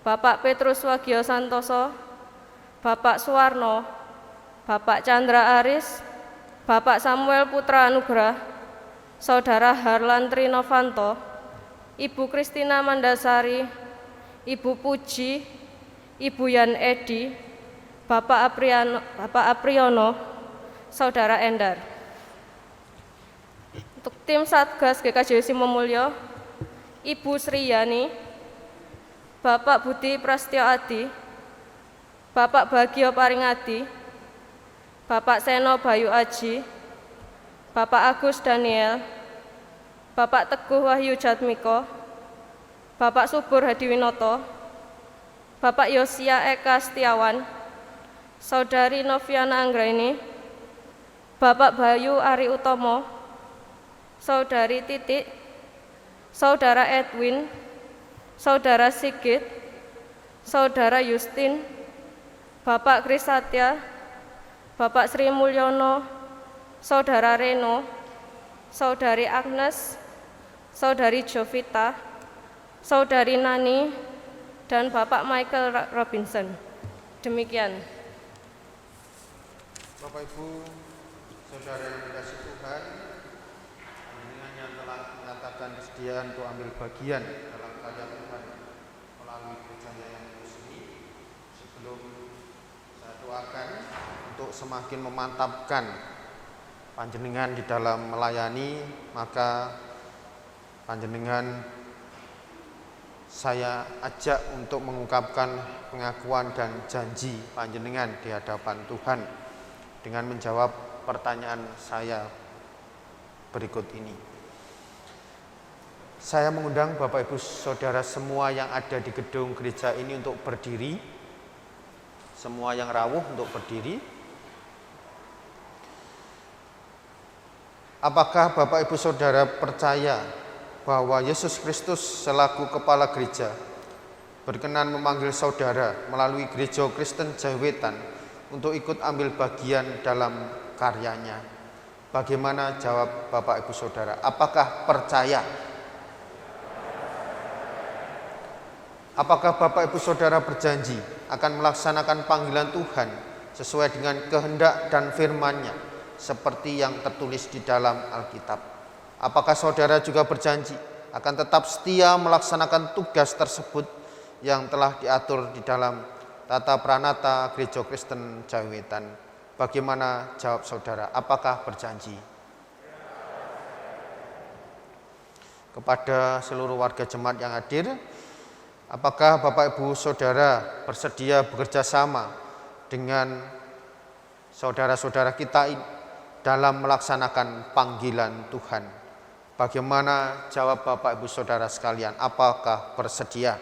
Bapak Petrus Wagio Santoso. Bapak Suwarno. Bapak Chandra Aris. Bapak Samuel Putra Anugrah. Saudara Harlan Trinovanto. Ibu Kristina Mandasari. Ibu Puji. Ibu Yan Edi. Bapak Apriyono. Saudara Endar. Untuk tim Satgas GKJ Simomulyo, Ibu Sriyani, Bapak Budi Prastyo Adi, Bapak Bagio Paringadi, Bapak Seno Bayu Aji, Bapak Agus Daniel, Bapak Teguh Wahyu Jatmiko, Bapak Subur Hadiwinoto, Bapak Yosia Eka Setiawan, Saudari Noviana Anggraini, Bapak Bayu Ari Utomo, Saudari Titik, Saudara Edwin, Saudara Sigit, Saudara Justin, Bapak Krisatya, Bapak Sri Mulyono, Saudara Reno, Saudari Agnes, Saudari Jovita, Saudari Nani, dan Bapak Michael Robinson. Demikian. Bapak Ibu, Saudara yang dikasihi Tuhan, dengan yang telah menyatakan kesediaan untuk ambil bagian dalam karya Tuhan melalui gerejanya yang kudus ini, sebelum saya doakan untuk semakin memantapkan panjenengan di dalam melayani, maka panjenengan saya ajak untuk mengungkapkan pengakuan dan janji panjenengan di hadapan Tuhan dengan menjawab pertanyaan saya berikut ini. Saya mengundang Bapak Ibu Saudara semua yang ada di gedung gereja ini untuk berdiri. Semua yang rawuh untuk berdiri. Apakah Bapak Ibu Saudara percaya bahwa Yesus Kristus selaku kepala gereja berkenan memanggil saudara melalui Gereja Kristen Jawetan untuk ikut ambil bagian dalam karyanya? Bagaimana jawab Bapak Ibu Saudara? Apakah percaya? Apakah Bapak Ibu Saudara berjanji akan melaksanakan panggilan Tuhan sesuai dengan kehendak dan firman-Nya seperti yang tertulis di dalam Alkitab? Apakah saudara juga berjanji akan tetap setia melaksanakan tugas tersebut yang telah diatur di dalam tata pranata Gereja Kristen Jawetan. Bagaimana jawab saudara? Apakah berjanji? Kepada seluruh warga jemaat yang hadir, apakah Bapak Ibu Saudara bersedia bekerja sama dengan saudara-saudara kita dalam melaksanakan panggilan Tuhan? Bagaimana jawab Bapak Ibu Saudara sekalian? Apakah bersedia?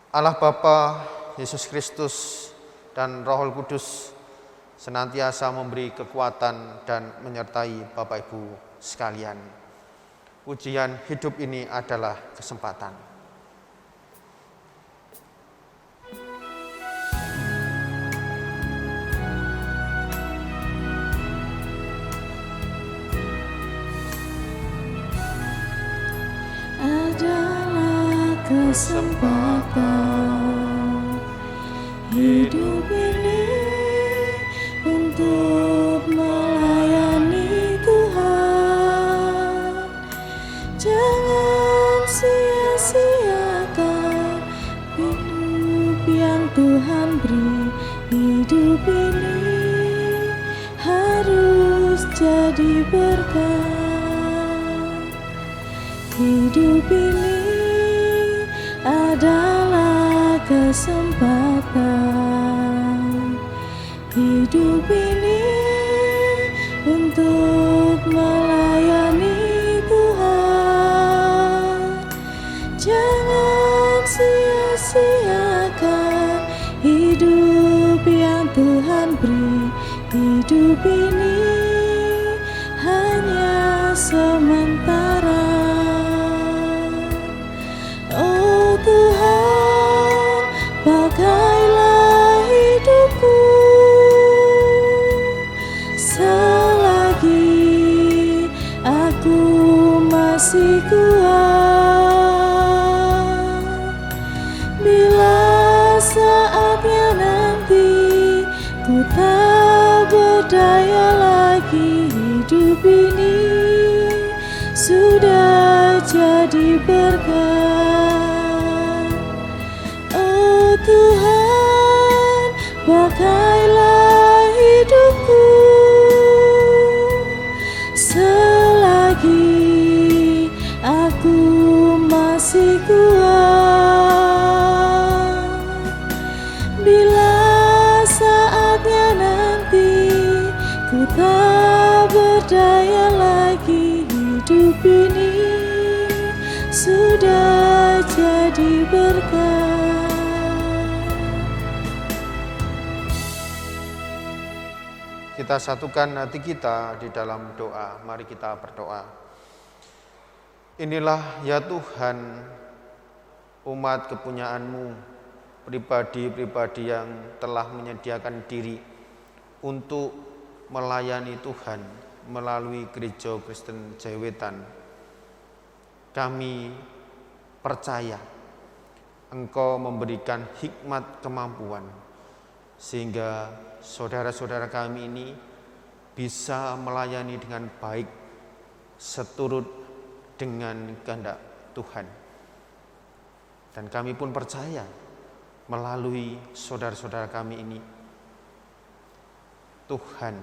Allah Bapa, Yesus Kristus, dan Roh Kudus senantiasa memberi kekuatan dan menyertai Bapak Ibu sekalian. Ujian hidup ini adalah kesempatan. Adalah kesempatan hidup ini untuk melayani Tuhan. Jangan sia-siakan hidup yang Tuhan beri. Hidup ini harus jadi berkat. Hidup ini adalah kesempatan. Hidup ini untuk melayani Tuhan. Jangan sia-siakan hidup yang Tuhan beri. Hidup ini hanya sementara. Oh Tuhan, pakailah hidupku selagi aku masih kuat. Bila saatnya nanti ku tak berdaya lagi, hidup ini sudah jadi berkat. Oh Tuhan, pakailah hidupku selagi aku masih kuat. Bila saatnya nanti ku tak berdaya lagi, hidup ini sudah jadi berkat. Kita satukan hati kita di dalam doa. Mari kita berdoa. Inilah ya Tuhan, umat kepunyaan-Mu, pribadi-pribadi yang telah menyediakan diri untuk melayani Tuhan melalui Gereja Kristen Jawetan. Kami percaya Engkau memberikan hikmat kemampuan sehingga saudara-saudara kami ini bisa melayani dengan baik seturut dengan kehendak Tuhan. Dan kami pun percaya melalui saudara-saudara kami ini Tuhan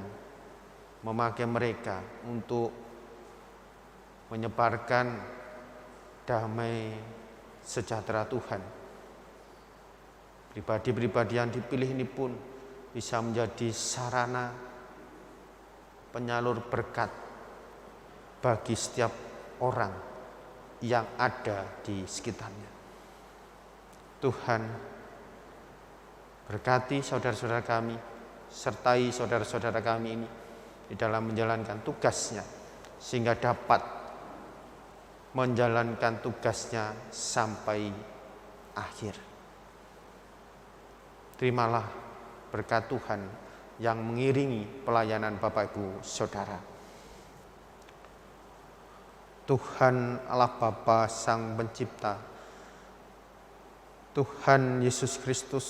memakai mereka untuk menyebarkan damai sejahtera Tuhan. Pribadi-pribadi yang dipilih ini pun bisa menjadi sarana penyalur berkat bagi setiap orang yang ada di sekitarnya. Tuhan berkati saudara-saudara kami, sertai saudara-saudara kami ini di dalam menjalankan tugasnya, sehingga dapat menjalankan tugasnya sampai akhir. Terimalah berkat Tuhan yang mengiringi pelayanan Bapak Ibu Saudara. Tuhan Allah Bapa Sang Pencipta, Tuhan Yesus Kristus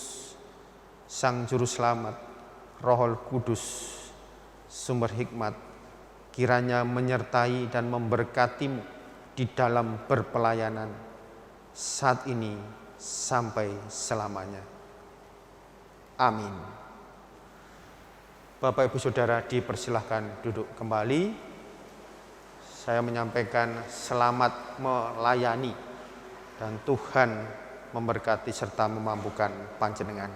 Sang Juru Selamat, Roh Kudus sumber hikmat, kiranya menyertai dan memberkatimu di dalam berpelayanan saat ini sampai selamanya. Amin. Bapak Ibu Saudara dipersilahkan duduk kembali. Saya menyampaikan selamat melayani dan Tuhan memberkati serta memampukan panjenengan.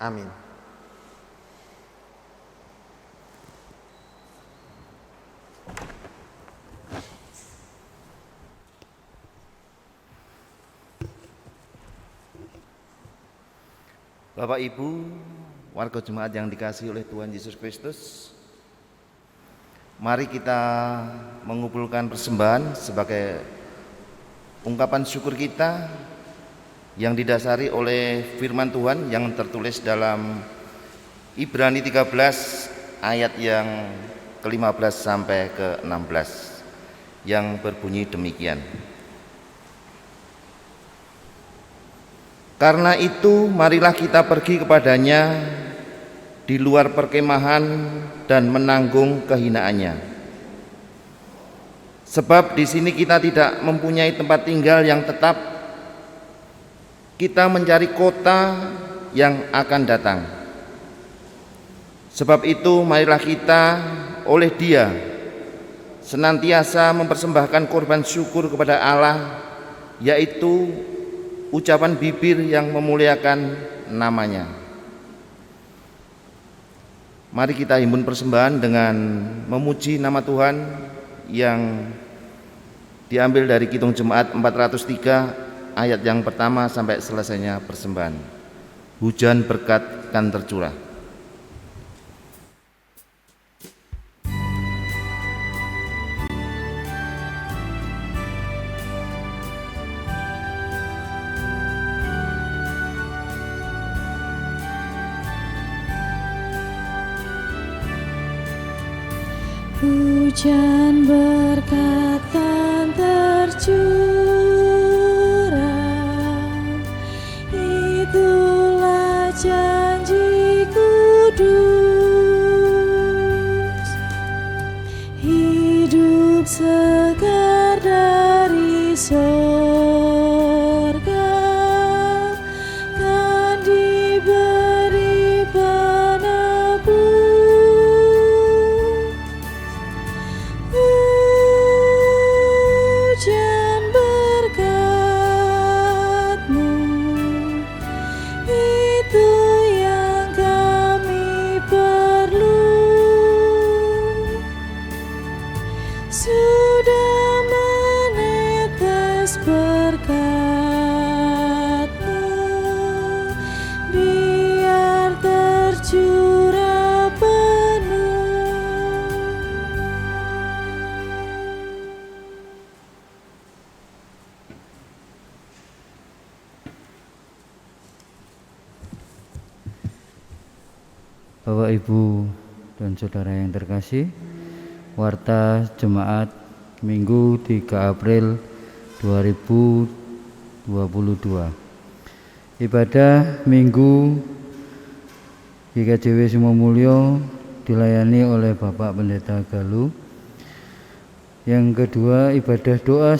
Amin. Bapak Ibu, warga jemaat yang dikasihi oleh Tuhan Yesus Kristus, mari kita mengumpulkan persembahan sebagai ungkapan syukur kita yang didasari oleh firman Tuhan yang tertulis dalam Ibrani 13 ayat yang ke-15 sampai ke-16 yang berbunyi demikian. Karena itu marilah kita pergi kepadanya di luar perkemahan dan menanggung kehinaannya. Sebab di sini kita tidak mempunyai tempat tinggal yang tetap. Kita mencari kota yang akan datang. Sebab itu marilah kita oleh Dia senantiasa mempersembahkan korban syukur kepada Allah, yaitu ucapan bibir yang memuliakan namanya. Mari kita himpun persembahan dengan memuji nama Tuhan yang diambil dari Kidung Jemaat 403 ayat yang pertama sampai selesainya persembahan. Hujan berkat kan tercurah. Hujan berkat kan tercurah, itulah janji kudus. Hidup segar dari sorga kan diberi penebus. Hujan berkat-Mu, itu yang kami perlu. Sudah menetes berkat-Mu, biar tercurah penuh. Bapak, Ibu, dan Saudara yang terkasih, Warta Jemaat Minggu 3 April 2022. Ibadah Minggu GKJW Sumomulyo dilayani oleh Bapak Pendeta Galuh. Yang kedua, ibadah doa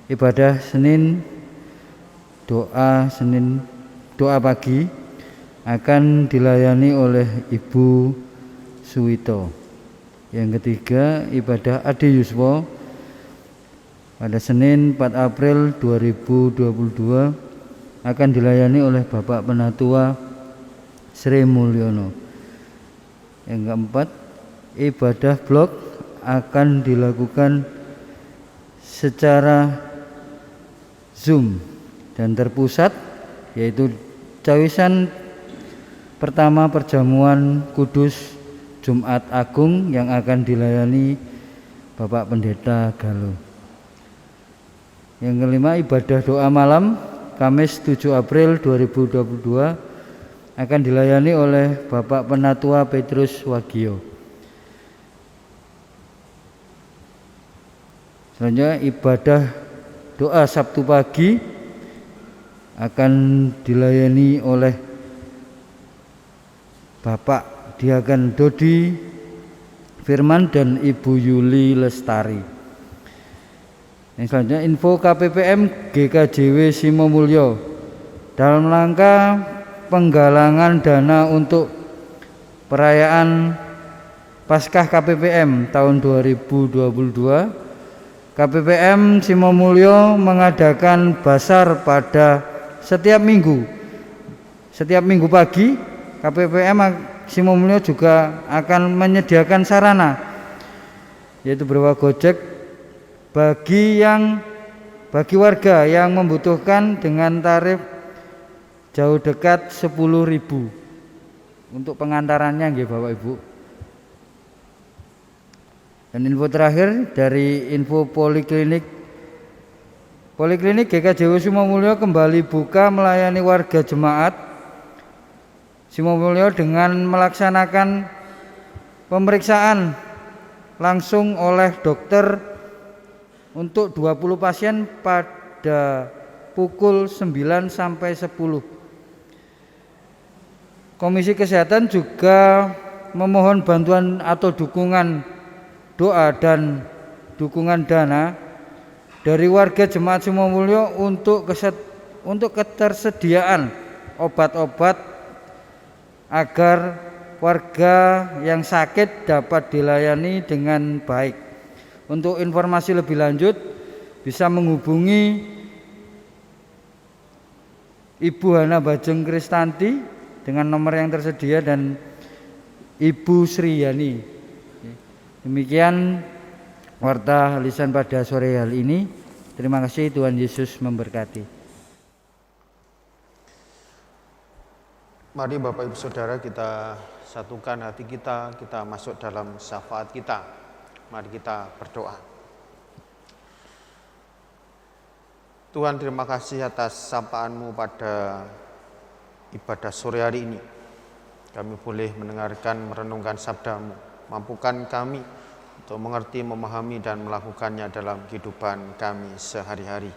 ibadah doa pagi akan dilayani oleh Ibu Suwito. Yang ketiga, ibadah Adi Yuswo pada Senin 4 April 2022 akan dilayani oleh Bapak Penatua Sri Mulyono. Yang keempat, ibadah blog akan dilakukan secara Zoom dan terpusat, yaitu cawisan pertama perjamuan kudus Jumat Agung yang akan dilayani Bapak Pendeta Galuh. Yang kelima, ibadah doa malam Kamis 7 April 2022 akan dilayani oleh Bapak Penatua Petrus Wagio. Selanjutnya, ibadah doa Sabtu pagi akan dilayani oleh Bapak Diaken Dodi Firman dan Ibu Yuli Lestari. Yang selanjutnya info KPPM GKJW Simomulyo dalam rangka penggalangan dana untuk perayaan Paskah KPPM tahun 2022. KPPM Simomulyo mengadakan basar pada setiap minggu. Setiap minggu pagi KPPM Simomulyo juga akan menyediakan sarana, yaitu berupa gojek bagi warga yang membutuhkan dengan tarif jauh dekat 10.000 untuk pengantarannya nggih Bapak Ibu. Dan info terakhir dari info Poliklinik GKJW Simomulyo kembali buka melayani warga jemaat Simomulyo dengan melaksanakan pemeriksaan langsung oleh dokter untuk 20 pasien pada pukul 9 sampai 10. Komisi Kesehatan juga memohon bantuan atau dukungan doa dan dukungan dana dari warga jemaat Simomulyo untuk ketersediaan obat-obat agar warga yang sakit dapat dilayani dengan baik. Untuk informasi lebih lanjut bisa menghubungi Ibu Hana Bajeng Kristanti dengan nomor yang tersedia dan Ibu Sriyani. Demikian warta lisan pada sore hari ini. Terima kasih, Tuhan Yesus memberkati. Mari Bapak Ibu Saudara kita satukan hati kita masuk dalam syafaat kita. Mari kita berdoa. Tuhan, terima kasih atas sapaan-Mu pada ibadah sore hari ini. Kami boleh mendengarkan, merenungkan sabda-Mu. Mampukan kami untuk mengerti, memahami, dan melakukannya dalam kehidupan kami sehari-hari.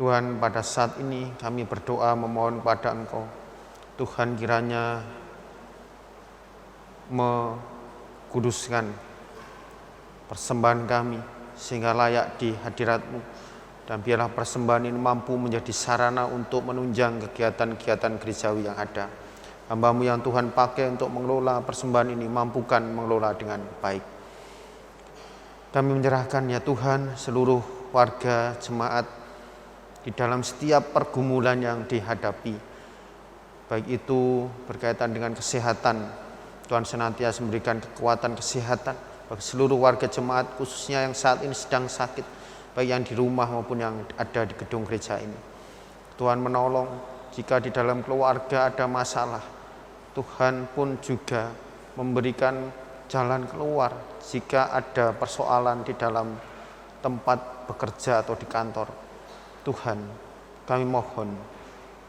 Tuhan, pada saat ini kami berdoa memohon kepada Engkau. Tuhan, kiranya menguduskan persembahan kami sehingga layak di hadirat-Mu. Dan biarlah persembahan ini mampu menjadi sarana untuk menunjang kegiatan-kegiatan gerejawi yang ada. Hamba-Mu yang Tuhan pakai untuk mengelola persembahan ini, mampukan mengelola dengan baik. Kami menyerahkan ya Tuhan seluruh warga jemaat di dalam setiap pergumulan yang dihadapi. Baik itu berkaitan dengan kesehatan, Tuhan senantiasa memberikan kekuatan kesehatan bagi seluruh warga jemaat, khususnya yang saat ini sedang sakit, baik yang di rumah maupun yang ada di gedung gereja ini. Tuhan menolong jika di dalam keluarga ada masalah. Tuhan pun juga memberikan jalan keluar jika ada persoalan di dalam tempat bekerja atau di kantor. Tuhan, kami mohon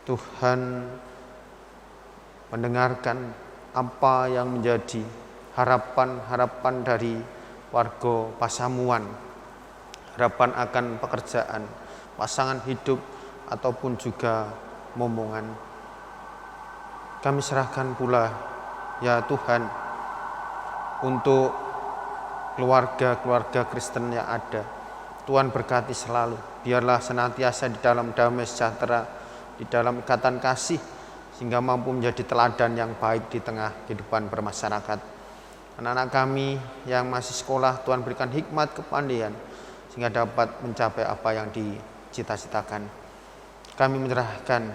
Tuhan mendengarkan apa yang menjadi harapan-harapan dari warga Pasamuan, harapan akan pekerjaan, pasangan hidup, ataupun juga momongan. Kami serahkan pula ya Tuhan untuk keluarga-keluarga Kristen yang ada. Tuhan berkati selalu, biarlah senantiasa di dalam damai sejahtera, di dalam ikatan kasih, sehingga mampu menjadi teladan yang baik di tengah kehidupan bermasyarakat. Anak-anak kami yang masih sekolah, Tuhan berikan hikmat kepandaian sehingga dapat mencapai apa yang dicita-citakan. Kami menyerahkan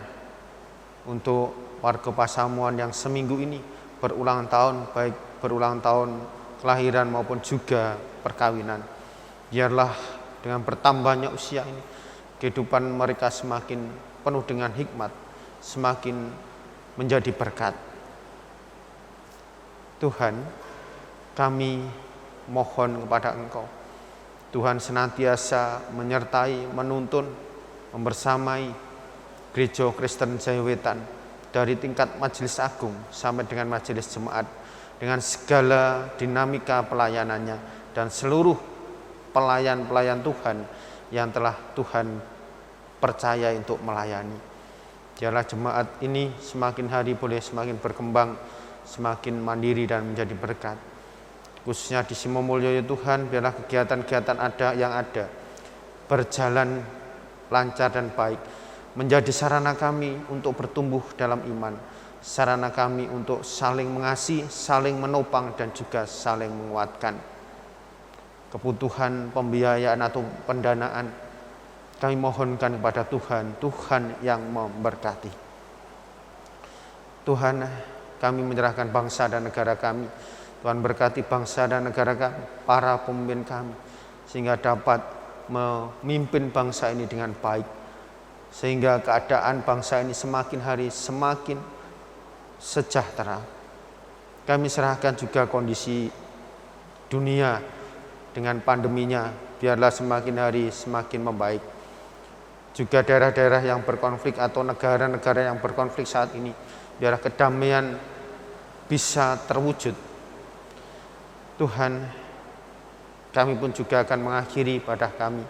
untuk warga Pasamuan yang seminggu ini berulang tahun, baik berulang tahun kelahiran maupun juga perkawinan. Biarlah dengan bertambahnya usia ini, kehidupan mereka semakin penuh dengan hikmat, semakin menjadi berkat. Tuhan, kami mohon kepada Engkau, Tuhan senantiasa menyertai, menuntun, membersamai Gereja Kristen Jayawetan dari tingkat Majelis Agung sampai dengan Majelis Jemaat, dengan segala dinamika pelayanannya dan seluruh pelayan-pelayan Tuhan yang telah Tuhan percaya untuk melayani. Biarlah jemaat ini semakin hari boleh semakin berkembang, semakin mandiri dan menjadi berkat. khususnya di Simomulyo ya Tuhan, biarlah kegiatan-kegiatan yang ada berjalan lancar dan baik, menjadi sarana kami untuk bertumbuh dalam iman, sarana kami untuk saling mengasihi, saling menopang, dan juga saling menguatkan. Kebutuhan pembiayaan atau pendanaan kami mohonkan kepada Tuhan, Tuhan yang memberkati. Tuhan, kami menyerahkan bangsa dan negara kami. Tuhan berkati bangsa dan negara kami, para pemimpin kami, sehingga dapat memimpin bangsa ini dengan baik, sehingga keadaan bangsa ini semakin hari semakin sejahtera. Kami serahkan juga kondisi dunia dengan pandeminya, biarlah semakin hari semakin membaik. Juga daerah-daerah yang berkonflik atau negara-negara yang berkonflik saat ini, biarlah kedamaian bisa terwujud. Tuhan, kami pun juga akan mengakhiri ibadah kami.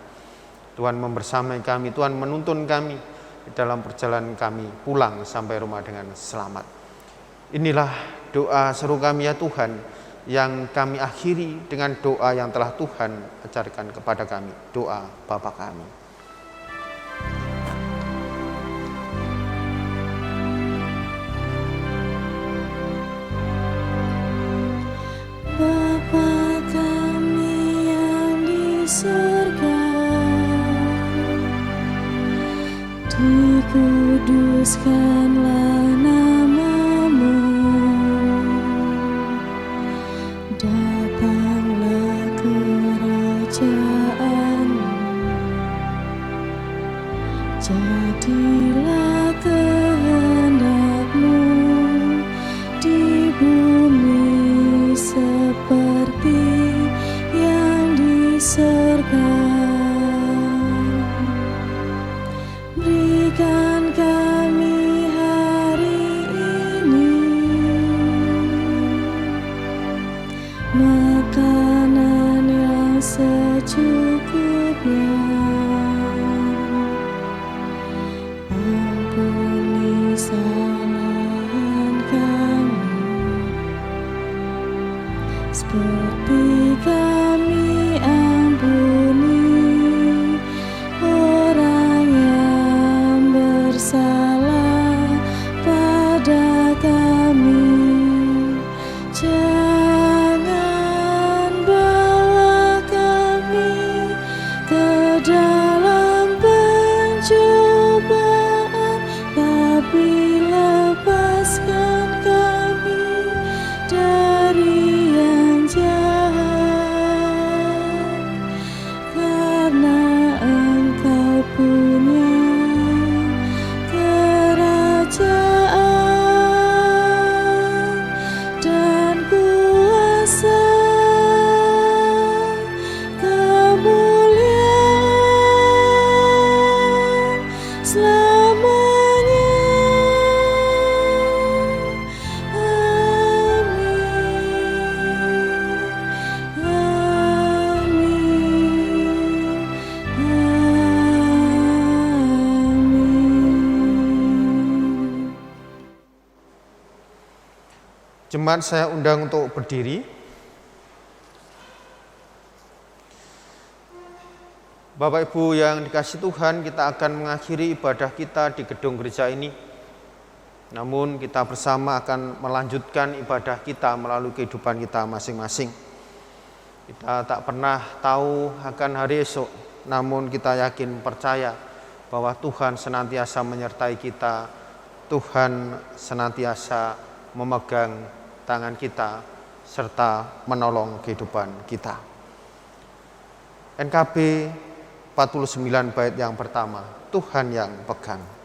Tuhan membersamai kami, Tuhan menuntun kami di dalam perjalanan kami pulang sampai rumah dengan selamat. Inilah doa seru kami ya Tuhan, yang kami akhiri dengan doa yang telah Tuhan ajarkan kepada kami, doa Bapa kami. Bapa kami yang di surga, dikuduskanlah nama-Mu, datanglah kerajaan-Mu, jadilah kehendak-Mu di bumi seperti yang di surga. Berikan kami hari ini makanan yang secukupnya. Ampuni kesalahan kami, seperti kami ampuni orang yang bersalah pada kami. Jangan bawa kami ke dalam pencobaan, tapi lepaskan kami dari yang jahat, karena Engkau punya kerajaan dan kuasa, kemuliaan selamanya. Jemaat saya undang untuk berdiri. Bapak Ibu yang dikasihi Tuhan, kita akan mengakhiri ibadah kita di gedung gereja ini. Namun kita bersama akan melanjutkan ibadah kita melalui kehidupan kita masing-masing. Kita tak pernah tahu akan hari esok, namun kita yakin percaya bahwa Tuhan senantiasa menyertai kita. Tuhan senantiasa memegang tangan kita serta menolong kehidupan kita. NKB 49 bait yang pertama, Tuhan yang pegang.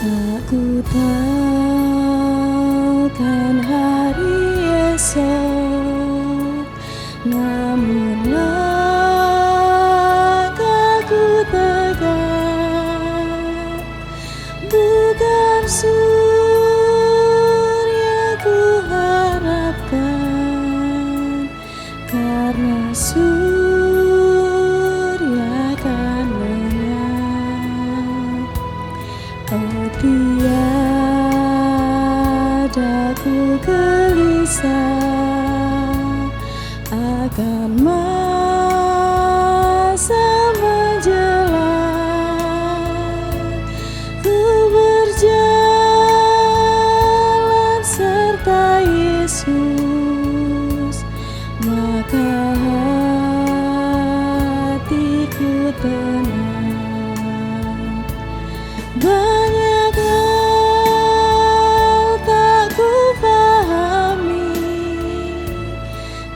Aku tahu kan hari esok, namun langkahku tegak, bukan surya Karena surya kan lenyap, oh tiada ku gelisah akan masa menjelang. Ku berjalan serta Yesus, maka hatiku tenang. Banyak hal tak ku pahami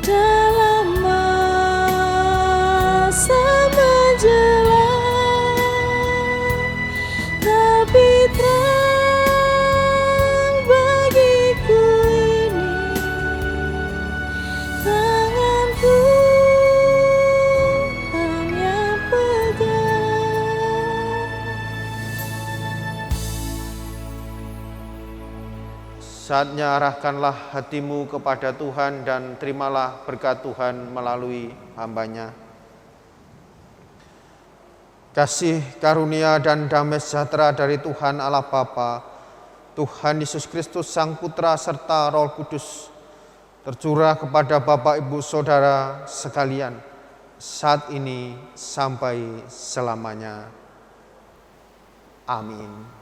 dalam masa menjelang, tapi terang bagiku ini tangan Tuhan yang pegang. Saatnya arahkanlah hatimu kepada Tuhan dan terimalah berkat Tuhan melalui hamba-Nya. Kasih karunia dan damai sejahtera dari Tuhan Allah Bapa, Tuhan Yesus Kristus Sang Putra serta Roh Kudus tercurah kepada Bapak Ibu Saudara sekalian saat ini sampai selamanya. Amin.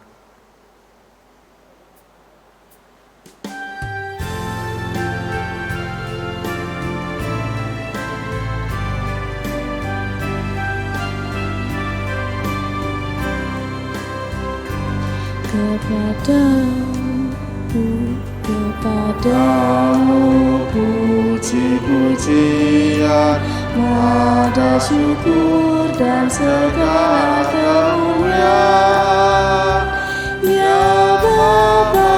Kepadamu puji-pujian, nada syukur dan segala kemuliaan, ya Bapa,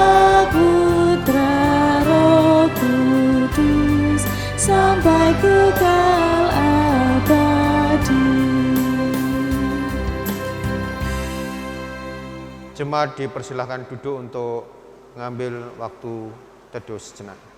Putra, Roh Kudus, sampai kekal abadi. Jemaat dipersilahkan duduk untuk mengambil waktu teduh sejenak.